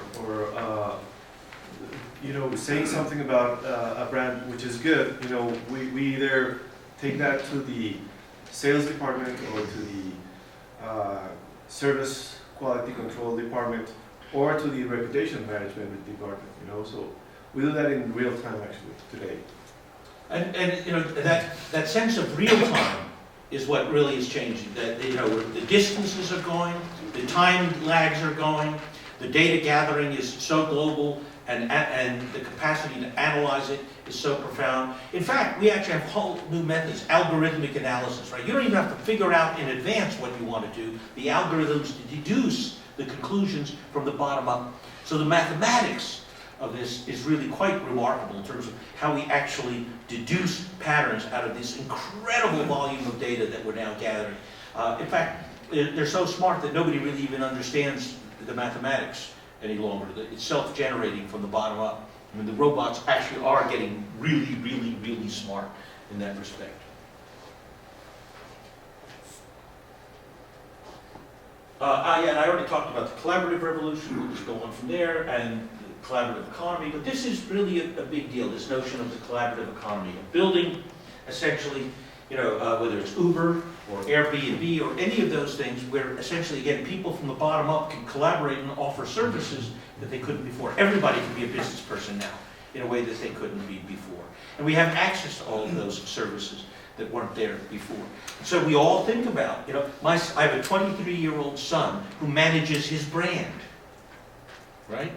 saying something about a brand which is good, we either take that to the sales department or to the service quality control department or to the reputation management department, so we do that in real time actually today. And that sense of real time is what really is changing. That, the distances are going, the time lags are going, the data gathering is so global, and the capacity to analyze it is so profound. In fact, we actually have whole new methods, algorithmic analysis, right? You don't even have to figure out in advance what you want to do. The algorithms deduce the conclusions from the bottom up. So the mathematics of this is really quite remarkable in terms of how we actually deduce patterns out of this incredible volume of data that we're now gathering. In fact, they're so smart that nobody really even understands the mathematics any longer. It's self-generating from the bottom up. I mean, the robots actually are getting really, really, really smart in that respect. And I already talked about the collaborative revolution. We'll just go on from there, and the collaborative economy. But this is really a big deal, this notion of the collaborative economy. Of building, essentially, whether it's Uber or Airbnb or any of those things, where essentially, again, people from the bottom up can collaborate and offer services that they couldn't before. Everybody can be a business person now in a way that they couldn't be before. And we have access to all of those services that weren't there before. So we all think about, I have a 23-year-old son who manages his brand, right?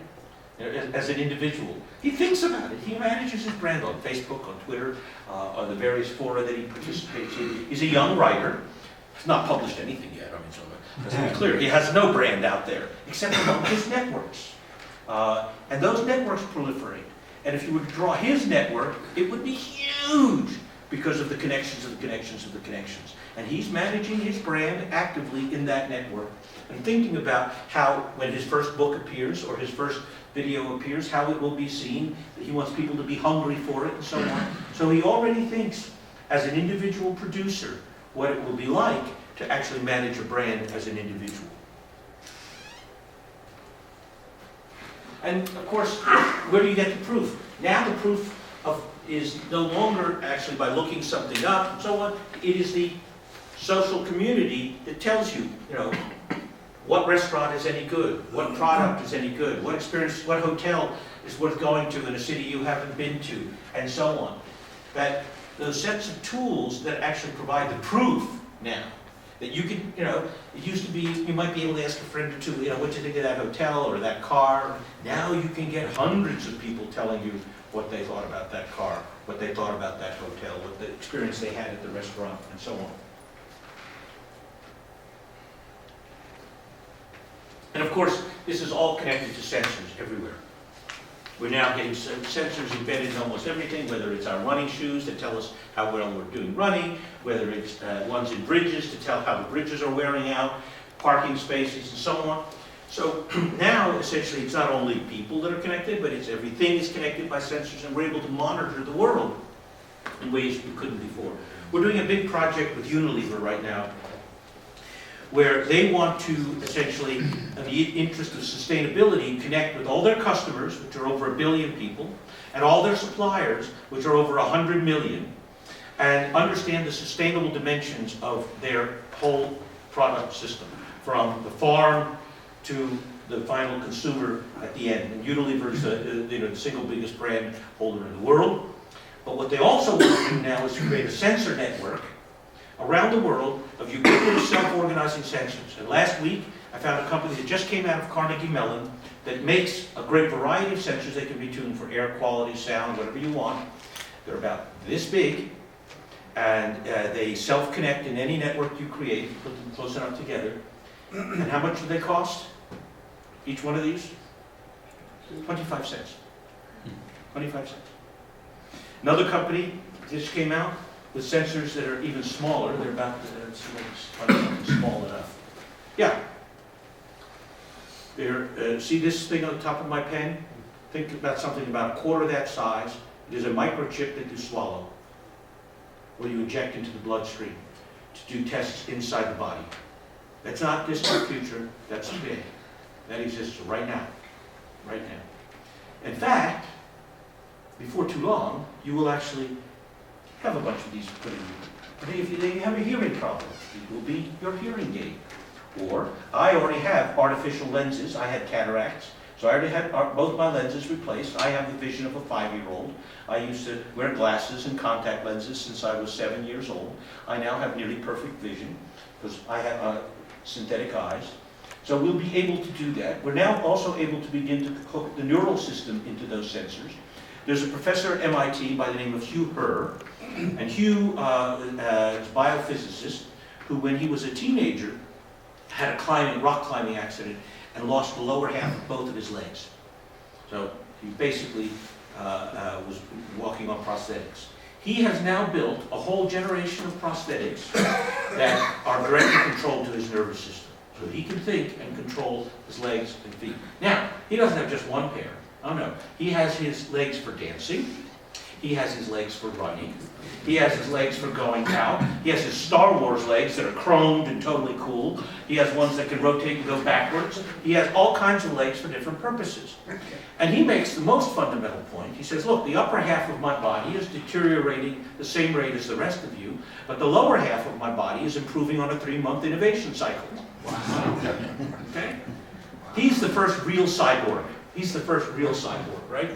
As an individual. He thinks about it. He manages his brand on Facebook, on Twitter, on the various fora that he participates in. He's a young writer. He's not published anything yet. I mean, so let's be clear. He has no brand out there except among his networks. And those networks proliferate. And if you were to draw his network, it would be huge because of the connections of the connections of the connections. And he's managing his brand actively in that network and thinking about how, when his first book appears or his first video appears, how it will be seen. He wants people to be hungry for it and so on. So he already thinks, as an individual producer, what it will be like to actually manage a brand as an individual. And of course, where do you get the proof? Now the proof is no longer actually by looking something up and so on. It is the social community that tells you, what restaurant is any good, what product is any good, what experience, what hotel is worth going to in a city you haven't been to, and so on. That those sets of tools that actually provide the proof now, that you can, it used to be, you might be able to ask a friend or two, what you think of that hotel or that car. Now you can get hundreds of people telling you what they thought about that car, what they thought about that hotel, what the experience they had at the restaurant, and so on. And of course, this is all connected to sensors everywhere. We're now getting sensors embedded in almost everything, whether it's our running shoes that tell us how well we're doing running, whether it's ones in bridges to tell how the bridges are wearing out, parking spaces, and so on. So now, essentially, it's not only people that are connected, but it's everything is connected by sensors, and we're able to monitor the world in ways we couldn't before. We're doing a big project with Unilever right now, where they want to essentially, in the interest of sustainability, connect with all their customers, which are over 1 billion people, and all their suppliers, which are over 100 million, and understand the sustainable dimensions of their whole product system, from the farm to the final consumer at the end. And Unilever is the single biggest brand holder in the world. But what they also want to do now is to create a sensor network around the world of ubiquitous self-organizing sensors. And last week, I found a company that just came out of Carnegie Mellon that makes a great variety of sensors. They can be tuned for air quality, sound, whatever you want. They're about this big, and they self-connect in any network you create. You put them close enough together. And how much do they cost? Each one of these? 25 cents. 25 cents. Another company just came out with sensors that are even smaller. They're about, small enough. Yeah. There, see this thing on the top of my pen? Think about something about a quarter that size. It is a microchip that you swallow, or you inject into the bloodstream to do tests inside the body. That's not distant future, that's today. That exists right now, right now. In fact, before too long, you will actually have a bunch of these put in you. But if you have a hearing problem, it will be your hearing aid. Or, I already have artificial lenses. I had cataracts, so I already had both my lenses replaced. I have the vision of a 5-year-old. I used to wear glasses and contact lenses since I was 7 years old. I now have nearly perfect vision because I have synthetic eyes. So we'll be able to do that. We're now also able to begin to hook the neural system into those sensors. There's a professor at MIT by the name of Hugh Herr, and Hugh is a biophysicist who, when he was a teenager, had a rock climbing accident and lost the lower half of both of his legs. So he basically was walking on prosthetics. He has now built a whole generation of prosthetics that are directly controlled to his nervous system. So he can think and control his legs and feet. Now, he doesn't have just one pair. Oh no, he has his legs for dancing. He has his legs for running. He has his legs for going out. He has his Star Wars legs that are chromed and totally cool. He has ones that can rotate and go backwards. He has all kinds of legs for different purposes. And he makes the most fundamental point. He says, look, the upper half of my body is deteriorating the same rate as the rest of you, but the lower half of my body is improving on a 3-month innovation cycle. Wow. Okay? He's the first real cyborg. He's the first real cyborg, right?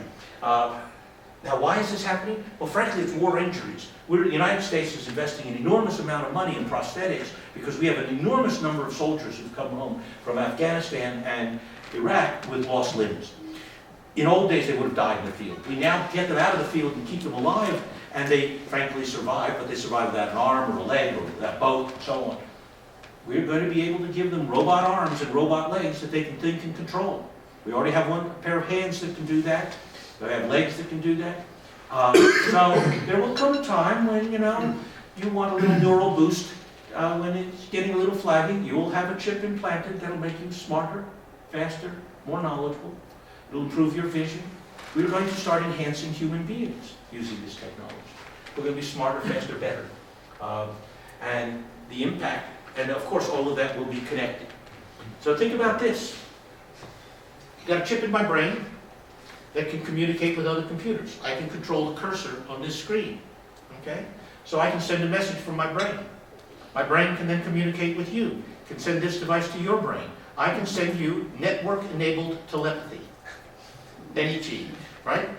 Now, why is this happening? Well, frankly, it's war injuries. The United States is investing an enormous amount of money in prosthetics because we have an enormous number of soldiers who've come home from Afghanistan and Iraq with lost limbs. In old days, they would have died in the field. We now get them out of the field and keep them alive, and they, frankly, survive, but they survive without an arm or a leg or without both, and so on. We're going to be able to give them robot arms and robot legs that they can think and control. We already have one pair of hands that can do that. We have legs that can do that. So there will come a time when, you want a little neural boost. When it's getting a little flaggy, you will have a chip implanted that'll make you smarter, faster, more knowledgeable. It'll improve your vision. We're going to start enhancing human beings using this technology. We're going to be smarter, faster, better. And the impact, and of course all of that will be connected. So think about this. I've got a chip in my brain that can communicate with other computers. I can control the cursor on this screen, okay? So I can send a message from my brain. My brain can then communicate with you, can send this device to your brain. I can send you network-enabled telepathy, NET, right?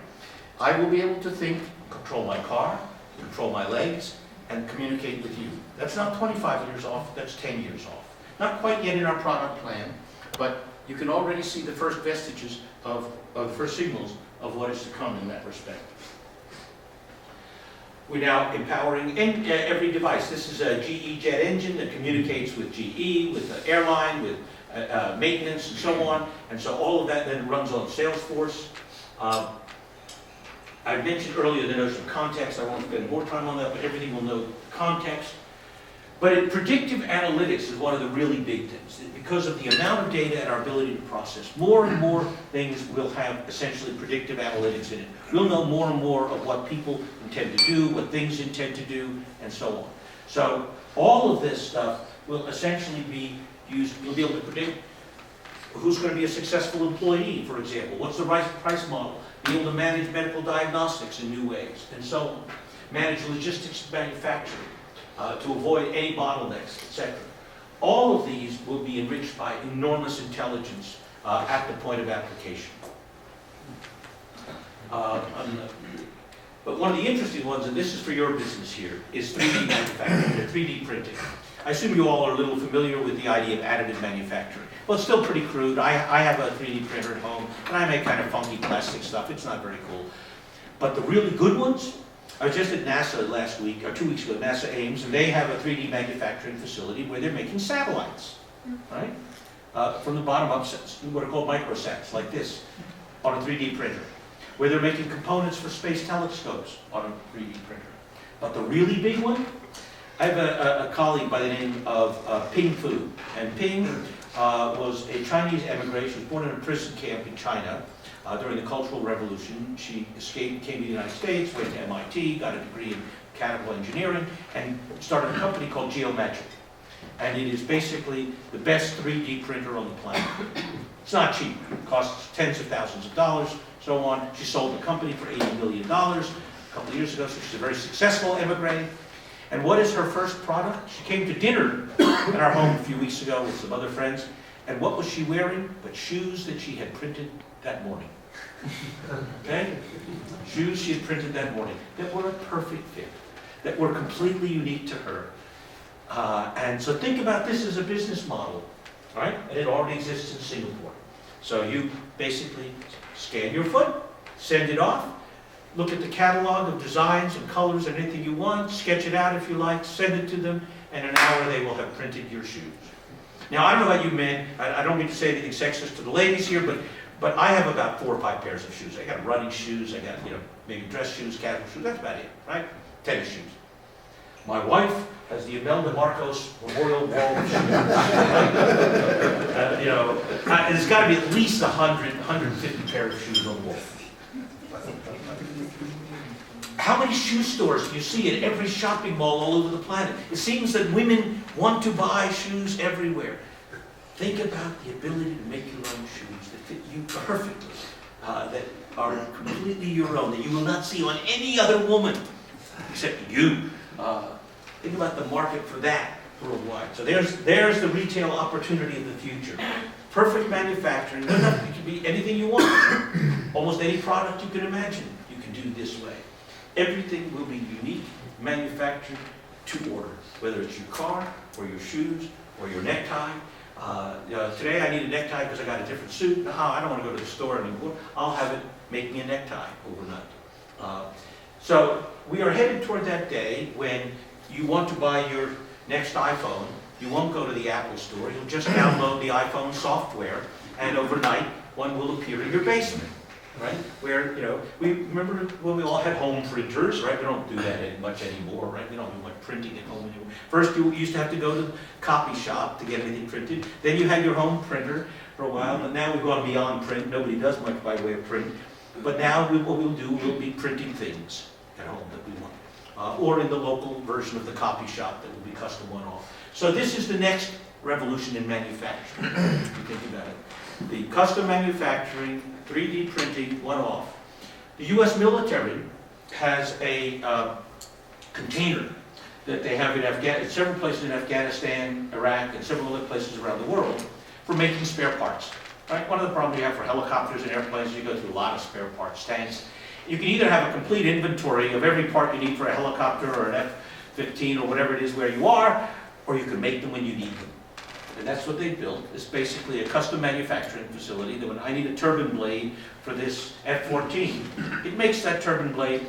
I will be able to think, control my car, control my legs, and communicate with you. That's not 25 years off, that's 10 years off. Not quite yet in our product plan, but you can already see the first vestiges of the first signals of what is to come in that respect. We're now empowering every device. This is a GE jet engine that communicates with GE, with the airline, with maintenance, and so on. And so all of that then runs on Salesforce. I mentioned earlier the notion of context. I won't spend more time on that, but everything will know context. But predictive analytics is one of the really big things. Because of the amount of data and our ability to process, more and more things will have essentially predictive analytics in it. We'll know more and more of what people intend to do, what things intend to do, and so on. So all of this stuff will essentially be used. We'll be able to predict who's going to be a successful employee, for example. What's the right price model? Be able to manage medical diagnostics in new ways, and so on. Manage logistics and manufacturing. To avoid any bottlenecks, etc. All of these will be enriched by enormous intelligence at the point of application. But one of the interesting ones, and this is for your business here, is 3D manufacturing, 3D printing. I assume you all are a little familiar with the idea of additive manufacturing. Well, it's still pretty crude. I have a 3D printer at home, and I make kind of funky plastic stuff. It's not very cool. But the really good ones, I was just at NASA last week, or 2 weeks ago, NASA Ames, and they have a 3D manufacturing facility where they're making satellites, right? From the bottom up, what are called microsats, like this, on a 3D printer. Where they're making components for space telescopes on a 3D printer. But the really big one, I have a colleague by the name of Ping Fu, and Ping was a Chinese emigre. She was born in a prison camp in China during the Cultural Revolution. She escaped, came to the United States, went to MIT, got a degree in mechanical engineering, and started a company called Geometric. And it is basically the best 3D printer on the planet. It's not cheap. It costs tens of thousands of dollars, so on. She sold the company for $80 million a couple of years ago, so she's a very successful emigre. And what is her first product? She came to dinner at our home a few weeks ago with some other friends, and what was she wearing but shoes that she had printed that morning? Okay? Shoes she had printed that morning that were a perfect fit, that were completely unique to her. And so think about this as a business model, right? And it already exists in Singapore. So you basically scan your foot, send it off, look at the catalog of designs and colors and anything you want, sketch it out if you like, send it to them, and in an hour they will have printed your shoes. Now, I don't know about you men, I don't mean to say anything sexist to the ladies here, but I have about 4 or 5 pairs of shoes. I got running shoes, I got, maybe dress shoes, casual shoes, that's about it, right? Tennis shoes. My wife has the Imelda Marcos Memorial Wall of shoes. There's got to be at least 100, 150 pairs of shoes on the wall. How many shoe stores do you see at every shopping mall all over the planet? It seems that women want to buy shoes everywhere. Think about the ability to make your own shoes that fit you perfectly, that are completely your own, that you will not see on any other woman except you. Think about the market for that worldwide. So there's the retail opportunity of the future. Perfect manufacturing. It can be anything you want. Almost any product you can imagine, you can do this way. Everything will be unique, manufactured to order, whether it's your car or your shoes or your necktie. Today I need a necktie because I got a different suit. No, I don't want to go to the store anymore. I'll have it make me a necktie overnight. So we are headed toward that day when you want to buy your next iPhone. You won't go to the Apple store. You'll just download the iPhone software, and overnight one will appear in your basement. Right? Where, we remember when we all had home printers, right? We don't do that much anymore, right? We don't do much printing at home anymore. First, you used to have to go to the copy shop to get anything printed. Then you had your home printer for a while, but now we've gone beyond print. Nobody does much by way of print. But now what we'll do, we'll be printing things at home that we want. Or in the local version of the copy shop that will be custom one-off. So this is the next revolution in manufacturing, if you think about it. The custom manufacturing, 3D printing, one-off. The U.S. military has a container that they have in several places in Afghanistan, Iraq, and several other places around the world for making spare parts. Right? One of the problems you have for helicopters and airplanes is you go through a lot of spare parts, tanks. You can either have a complete inventory of every part you need for a helicopter or an F-15 or whatever it is where you are, or you can make them when you need them. And that's what they built. It's basically a custom manufacturing facility that when I need a turbine blade for this F-14, it makes that turbine blade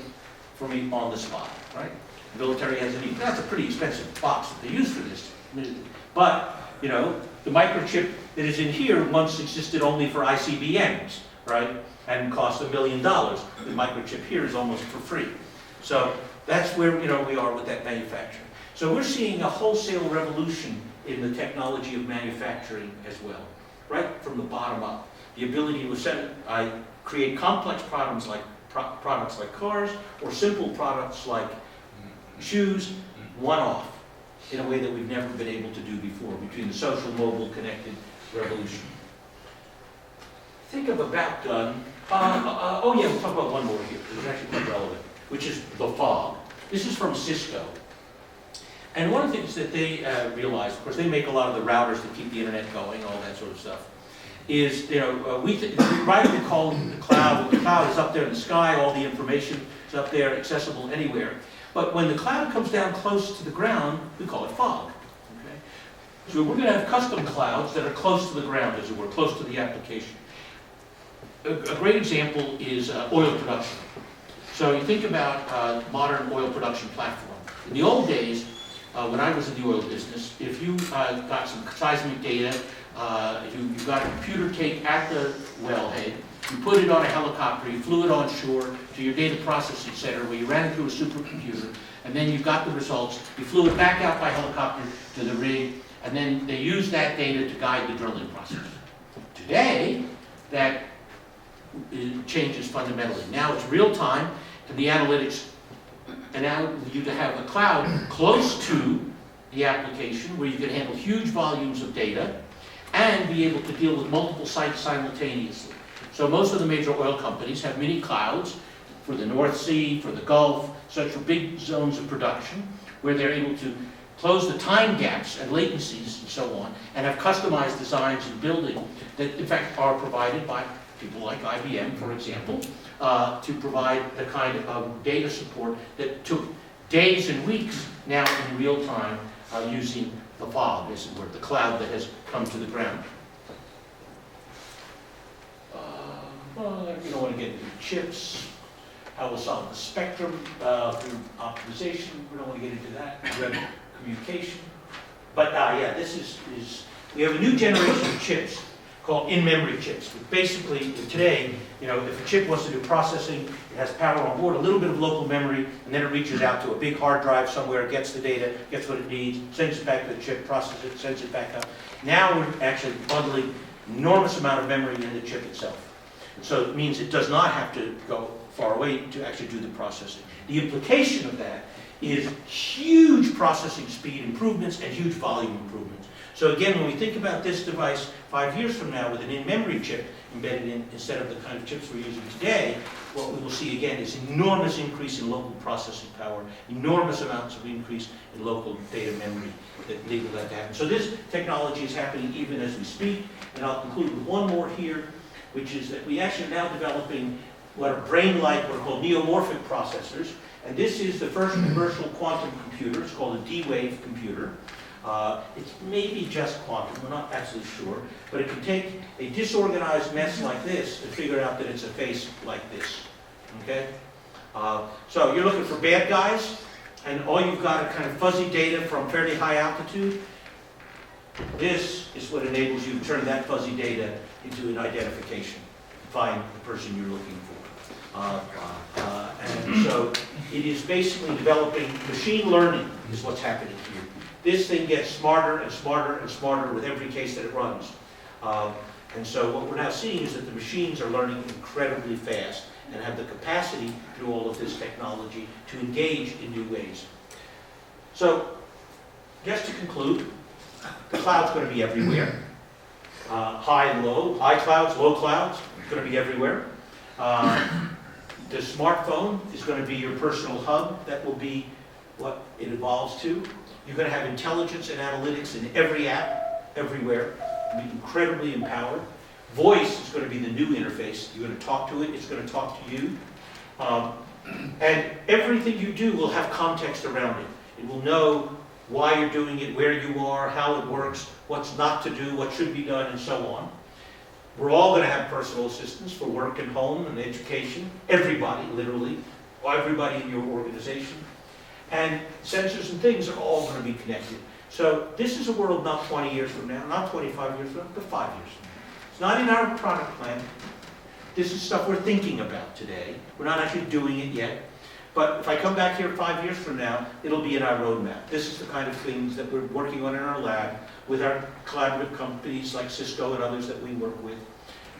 for me on the spot, right? The military has a need. That's a pretty expensive box that they use for this. But, the microchip that is in here once existed only for ICBMs, right? And cost $1 million. The microchip here is almost for free. So that's where, we are with that manufacturing. So we're seeing a wholesale revolution in the technology of manufacturing as well, right from the bottom up. The ability to create complex products like cars, or simple products like shoes, one-off, in a way that we've never been able to do before, between the social, mobile, connected revolution. Think of about done. We'll talk about one more here, because it's actually quite relevant, which is the fog. This is from Cisco. And one of the things that they realized, of course, they make a lot of the routers that keep the internet going, all that sort of stuff, is, right we call the cloud. The cloud is up there in the sky, all the information is up there, accessible anywhere. But when the cloud comes down close to the ground, we call it fog. Okay? So we're going to have custom clouds that are close to the ground, as it were, close to the application. A great example is oil production. So you think about modern oil production platform. In the old days, when I was in the oil business, if you got some seismic data, you got a computer take at the wellhead, You put it on a helicopter, you flew it on shore to your data processing center where you ran it through a supercomputer, and then you got the results. You flew it back out by helicopter to the rig, and then they used that data to guide the drilling process. Today, that changes fundamentally. Now it's real time, and the analytics allow you to have a cloud close to the application where you can handle huge volumes of data and be able to deal with multiple sites simultaneously. So most of the major oil companies have mini clouds for the North Sea, for the Gulf, such for big zones of production, where they're able to close the time gaps and latencies and so on, and have customized designs and building that in fact are provided by people like IBM, for example, to provide the kind of data support that took days and weeks now in real time using the fog, as it were, the cloud that has come to the ground. Well, we don't want to get into chips, how we'll solve the spectrum through optimization. We don't want to get into that. Web communication. But yeah, this is, we have a new generation of chips called in-memory chips. Basically, today, you know, if a chip wants to do processing, it has power on board, a little bit of local memory, and then it reaches out to a big hard drive somewhere, gets the data, gets what it needs, sends it back to the chip, processes it, sends it back up. Now we're actually bundling enormous amount of memory in the chip itself. And so it means it does not have to go far away to actually do the processing. The implication of that is huge processing speed improvements and huge volume improvements. So again, when we think about this device 5 years from now with an in-memory chip embedded in instead of the kind of chips we're using today, what we will see again is enormous increase in local processing power, enormous amounts of increase in local data memory that enable that to happen. So this technology is happening even as we speak, and I'll conclude with one more here, which is that we actually are now developing what are brain-like, what are called neomorphic processors, and this is the first commercial quantum computer. It's called a D-Wave computer. It's maybe just quantum, we're not absolutely sure, but it can take a disorganized mess like this and figure out that it's a face like this, okay? So you're looking for bad guys, and all you've got are kind of fuzzy data from fairly high altitude. This is what enables you to turn that fuzzy data into an identification, find the person you're looking for. And so it is basically developing machine learning is what's happening here. This thing gets smarter and smarter and smarter with every case that it runs. And so what we're now seeing is that the machines are learning incredibly fast and have the capacity through all of this technology to engage in new ways. So just to conclude, the cloud's going to be everywhere. High and low, high clouds, low clouds, it's going to be everywhere. The smartphone is going to be your personal hub. That will be what it evolves to. You're going to have intelligence and analytics in every app, everywhere. It'll be incredibly empowered. Voice is going to be the new interface. You're going to talk to it. It's going to talk to you. And everything you do will have context around it. It will know why you're doing it, where you are, how it works, what's not to do, what should be done, and so on. We're all going to have personal assistants for work and home and education. Everybody, literally. Everybody in your organization. And sensors and things are all going to be connected. So this is a world not 20 years from now, not 25 years from now, but 5 years from now. It's not in our product plan. This is stuff we're thinking about today. We're not actually doing it yet. But if I come back here 5 years from now, it'll be in our roadmap. This is the kind of things that we're working on in our lab with our collaborative companies like Cisco and others that we work with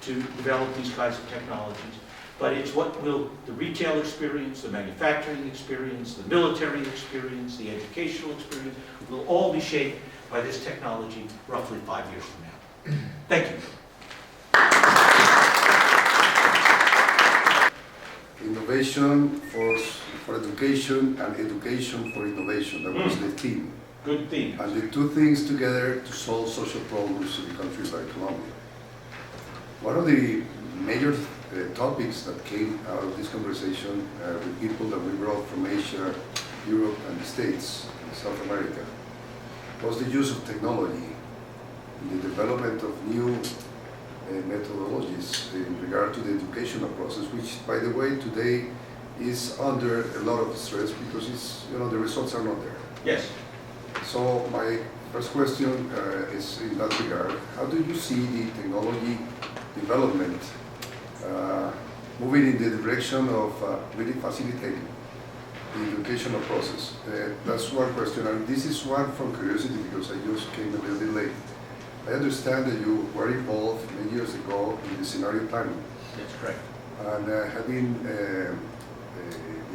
to develop these kinds of technologies. But it's what will the retail experience, the manufacturing experience, the military experience, the educational experience, will all be shaped by this technology roughly 5 years from now. Thank you. Innovation for education and education for innovation. That was the theme. Good theme. And the two things together to solve social problems in countries like Colombia. One of the major topics that came out of this conversation with people that we brought from Asia, Europe, and the States, and South America, was the use of technology in the development of new methodologies in regard to the educational process, which, by the way, today is under a lot of stress because it's, you know, the results are not there. Yes. So my first question is in that regard: how do you see the technology development moving in the direction of really facilitating the educational process. That's one question, and this is one from curiosity because I just came a little bit late. I understand that you were involved many years ago in the scenario planning, That's correct. and having the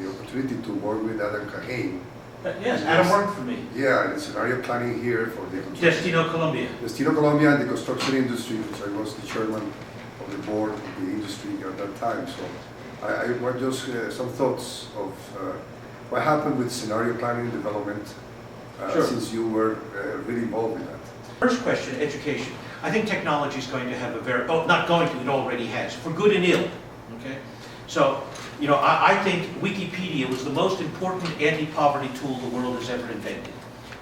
opportunity to work with Adam Kahane. Yes, Adam worked for me. Yeah, in scenario planning here for the construction. Destino, Colombia. Destino Colombia and the construction industry, because I was the chairman of the board of the industry at that time. So I want just some thoughts of what happened with scenario planning development Sure. since you were really involved in that. First question, education. I think technology is going to have a very, not going to, it already has, for good and ill, okay? So, you know, I think Wikipedia was the most important anti-poverty tool the world has ever invented.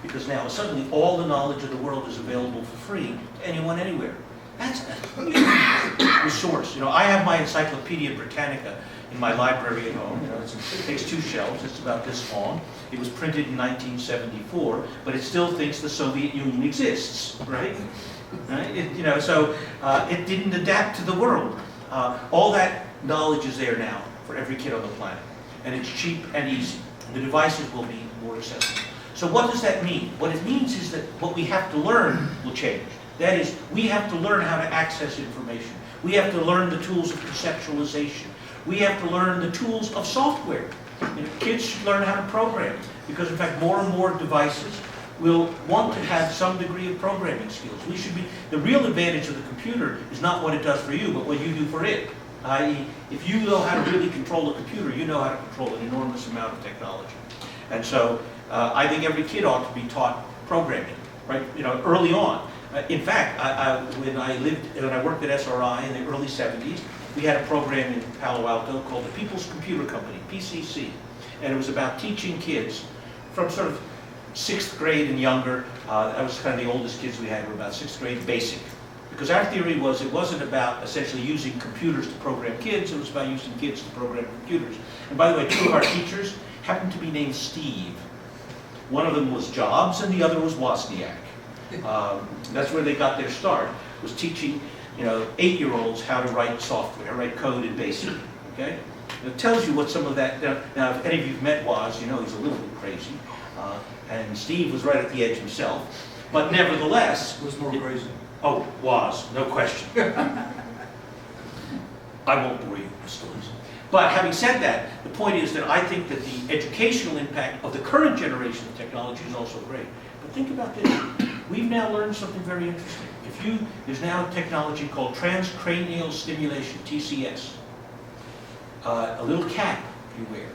Because now suddenly all the knowledge of the world is available for free to anyone, anywhere. That's a huge resource. You know, I have my Encyclopedia Britannica in my library at home. You know, it takes 2 shelves, it's about this long. It was printed in 1974, but it still thinks the Soviet Union exists, right? Right? You know, so it didn't adapt to the world. All that knowledge is there now for every kid on the planet, and it's cheap and easy. The devices will be more accessible. So what does that mean? What it means is that what we have to learn will change. That is, we have to learn how to access information. We have to learn the tools of conceptualization. We have to learn the tools of software. You know, kids should learn how to program, because in fact more and more devices will want to have some degree of programming skills. We should be, the real advantage of the computer is not what it does for you, but what you do for it. I.e., if you know how to really control a computer, you know how to control an enormous amount of technology. And so I think every kid ought to be taught programming, right? You know, early on. In fact, when I worked at SRI in the early 70s, we had a program in Palo Alto called the People's Computer Company, PCC. And it was about teaching kids from sort of 6th grade and younger. That was kind of the oldest kids we had, were about 6th grade basic. Because our theory was it wasn't about essentially using computers to program kids, it was about using kids to program computers. And by the way, 2 of our teachers happened to be named Steve. One of them was Jobs and the other was Wozniak. That's where they got their start, was teaching, you know, 8-year-olds how to write software, write code in BASIC, okay? It tells you what some of that, now if any of you've met Woz, you know he's a little bit crazy. And Steve was right at the edge himself. But nevertheless... Who's more crazy? Oh, Woz, no question. I won't bore you with stories. But having said that, the point is that I think that the educational impact of the current generation of technology is also great. But think about this. We've now learned something very interesting. There's now a technology called transcranial stimulation, TCS. A little cap you wear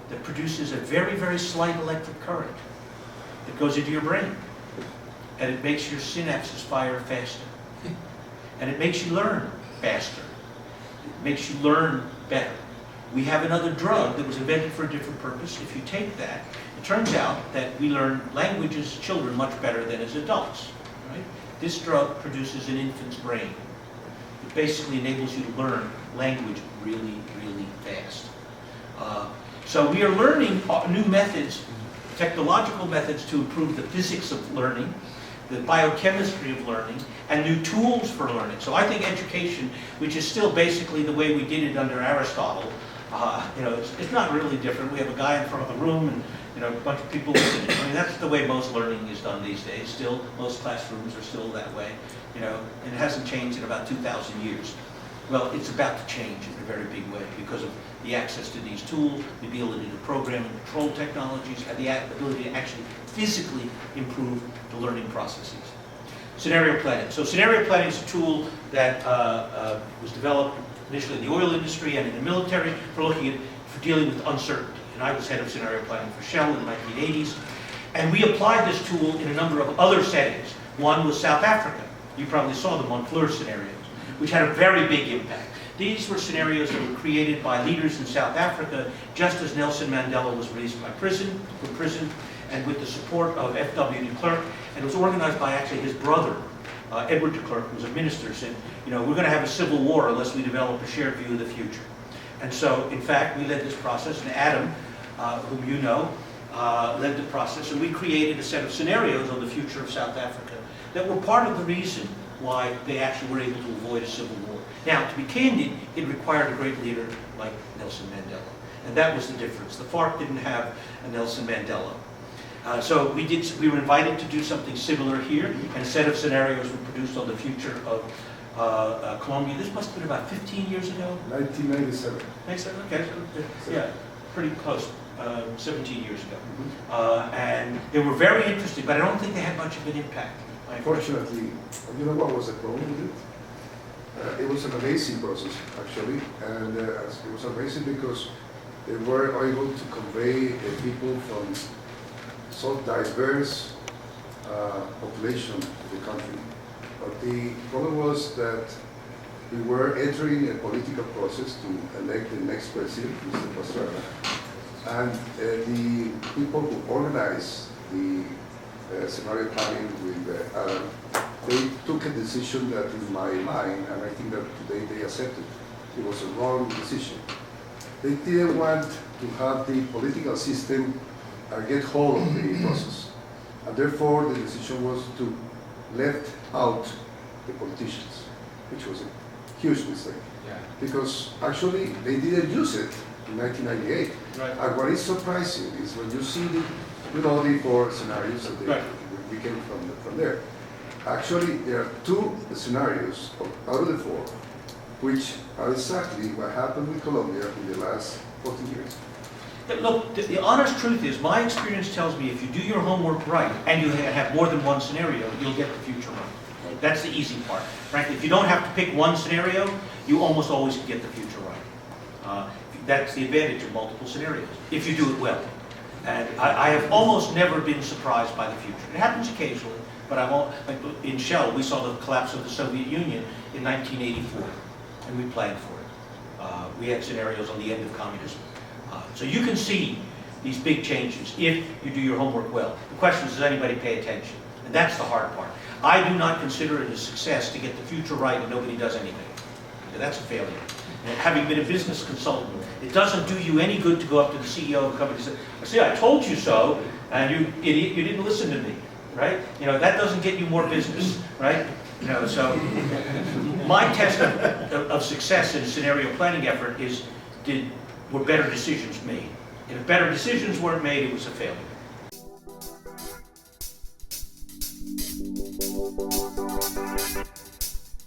that produces a very, very slight electric current that goes into your brain. And it makes your synapses fire faster. And it makes you learn faster. It makes you learn better. We have another drug that was invented for a different purpose. If you take that, it turns out that we learn language as children much better than as adults. Right? This drug produces an infant's brain. It basically enables you to learn language really, really fast. So we are learning new methods, technological methods to improve the physics of learning, the biochemistry of learning, and new tools for learning. So I think education, which is still basically the way we did it under Aristotle, you know, it's not really different. We have a guy in front of the room and, you know, a bunch of people listening. I mean, that's the way most learning is done these days. Still, most classrooms are still that way, you know, and it hasn't changed in about 2,000 years. Well, it's about to change in a very big way because of the access to these tools, the ability to program and control technologies, and the ability to actually physically improve the learning processes. Scenario planning. So scenario planning is a tool that was developed initially in the oil industry and in the military for dealing with uncertainty. And I was head of scenario planning for Shell in the 1980s. And we applied this tool in a number of other settings. One was South Africa. You probably saw the Montclair scenarios, which had a very big impact. These were scenarios that were created by leaders in South Africa just as Nelson Mandela was released from prison, and with the support of F.W. de Klerk. And it was organized by actually his brother, Edward de Klerk, who was a minister, said, you know, we're going to have a civil war unless we develop a shared view of the future. And so, in fact, we led this process, and Adam, whom you know, led the process, and we created a set of scenarios on the future of South Africa that were part of the reason why they actually were able to avoid a civil war. Now, to be candid, it required a great leader like Nelson Mandela. And that was the difference. The FARC didn't have a Nelson Mandela. So we were invited to do something similar here, and a set of scenarios were produced on the future of Colombia. This must have been about 15 years ago. 1997. Okay, so, yeah, pretty close, 17 years ago. And they were very interesting, but I don't think they had much of an impact. Unfortunately, you know what was the problem with it? It was an amazing process, actually, and it was amazing because they were able to convey people from so diverse population of the country. But the problem was that we were entering a political process to elect the next president, Mr. Pastrana, and the people who organized the scenario planning with Alan, they took a decision that in my mind, and I think that today they accepted, it was a wrong decision. They didn't want to have the political system get hold of the process. And therefore, the decision was to left out the politicians, which was a huge mistake. Yeah. Because actually, they didn't use it in 1998. Right. And what is surprising is when you see the 4 scenarios that Right. we came from there. Actually, there are 2 scenarios out of the 4, which are exactly what happened with Colombia in the last 40 years. But look, the honest truth is, my experience tells me if you do your homework right, and you have more than one scenario, you'll get the future right. That's the easy part. Frankly, if you don't have to pick one scenario, you almost always get the future right. That's the advantage of multiple scenarios, if you do it well. And I have almost never been surprised by the future. It happens occasionally, but I won't. Like in Shell, we saw the collapse of the Soviet Union in 1984, and we planned for it. We had scenarios on the end of communism. So you can see these big changes if you do your homework well. The question is, does anybody pay attention? And that's the hard part. I do not consider it a success to get the future right and nobody does anything. That's a failure. And having been a business consultant, it doesn't do you any good to go up to the CEO of a company and say, see, I told you so, and you idiot, you didn't listen to me, right? That doesn't get you more business, right? So my test of success in a scenario planning effort is, were better decisions made? And if better decisions weren't made, it was a failure.